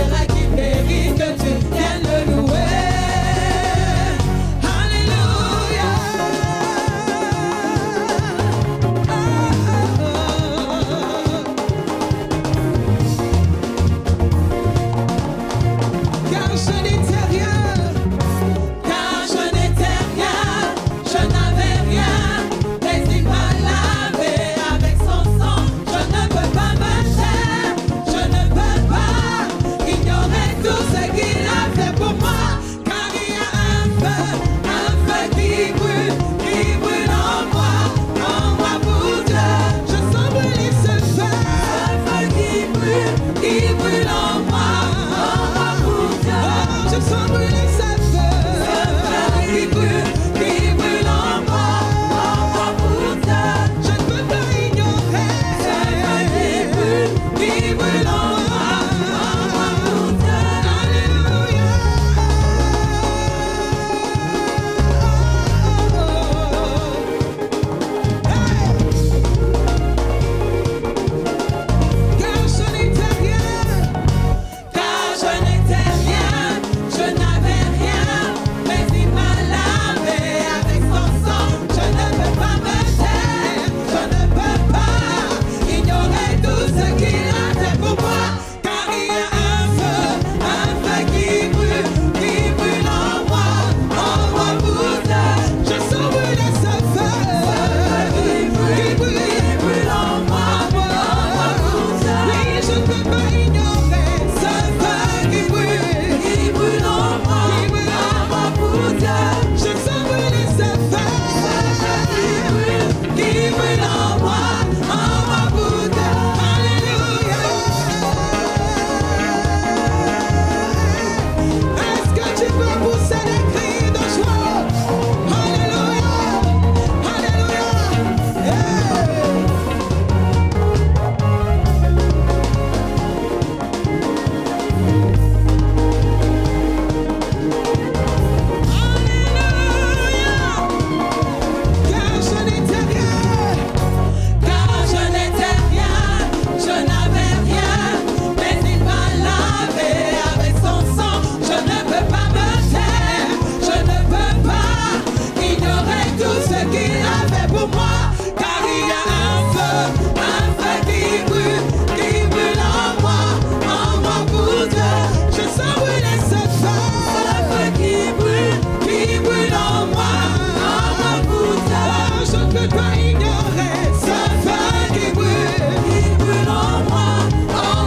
peux pas ignorer ce feu qui brûle en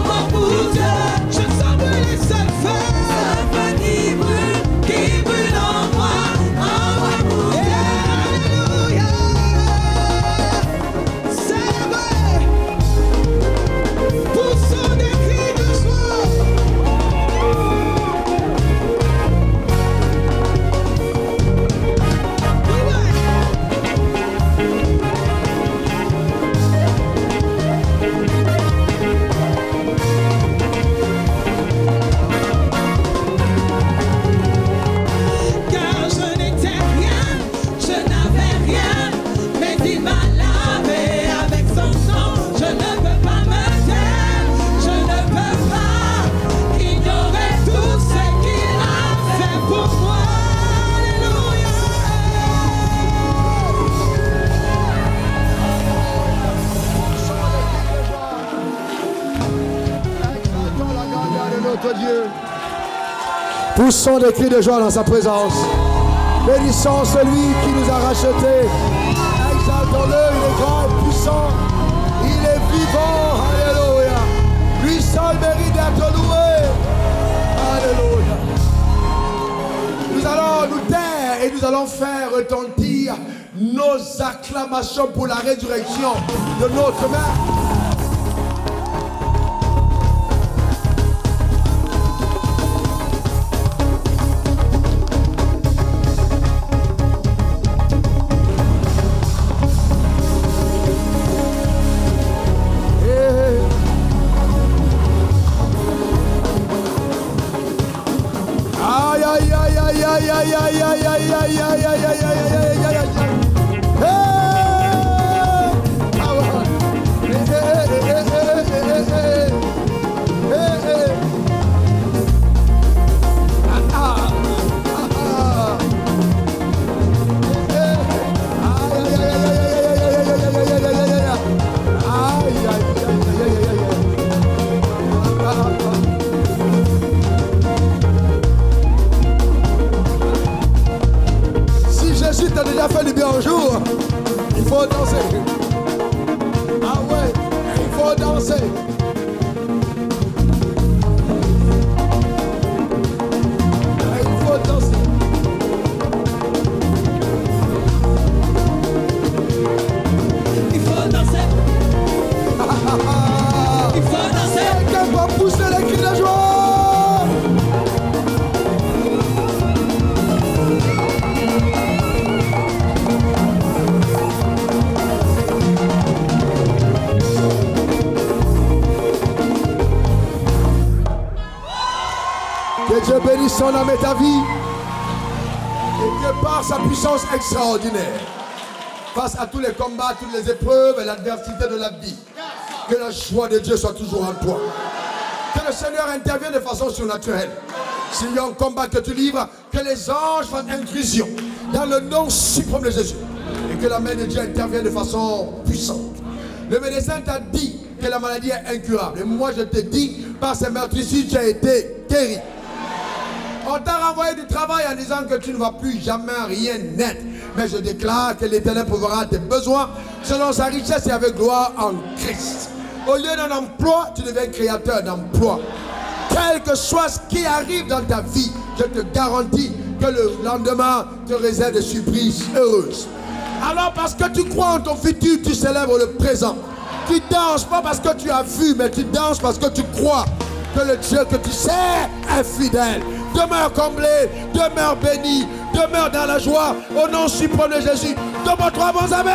moi pour Dieu. Je sens brûler ce feu qui brûle en moi pour Dieu. Alléluia. C'est vrai. Poussons des cris de joie. Car je n'étais rien, je n'avais rien, mais il m'a lavé avec son sang. Je ne peux pas me taire, je ne peux pas ignorer tout ce qu'il a fait pour moi. Alléluia. Exaltons la grandeur de notre Dieu. Poussons des cris de joie dans sa présence. Bénissons celui qui nous a rachetés. Exaltons-le, il est grand et puissant. Il est vivant. Alléluia. Lui seul mérite d'être loué. Alléluia. Nous allons nous taire et nous allons faire retentir nos acclamations pour la résurrection de notre Maître. Aïe aïe aïe aïe aïe aïe aïe aïe aïe aïe aïe aïe aïe aïe aïe aïe aïe. Si tu as déjà fait du bien un jour, il faut danser. Ah ouais, il faut danser. Il faut danser. Il faut danser. Il faut danser. Quelqu'un va pousser les cris de joie. Que Dieu bénisse son âme et ta vie. Et que par sa puissance extraordinaire, face à tous les combats, toutes les épreuves et l'adversité de la vie, que la joie de Dieu soit toujours en toi. Que le Seigneur intervienne de façon surnaturelle. S'il y a un combat que tu livres, que les anges fassent intrusion dans le nom suprême de Jésus. Et que la main de Dieu intervienne de façon puissante. Le médecin t'a dit que la maladie est incurable. Et moi je te dis, par ces meurtrissures, tu as été guéri. On t'a renvoyé du travail en disant que tu ne vas plus jamais rien naître. Mais je déclare que l'Éternel pourvoira tes besoins selon sa richesse et avec gloire en Christ. Au lieu d'un emploi, tu deviens créateur d'emploi. Quel que soit ce qui arrive dans ta vie, je te garantis que le lendemain te réserve des surprises heureuses. Alors parce que tu crois en ton futur, tu célèbres le présent. Tu danses pas parce que tu as vu, mais tu danses parce que tu crois que le Dieu que tu sais est fidèle. Demeure comblé, demeure béni, demeure dans la joie. Au nom suprême de Jésus, donne-moi 3 bons amen.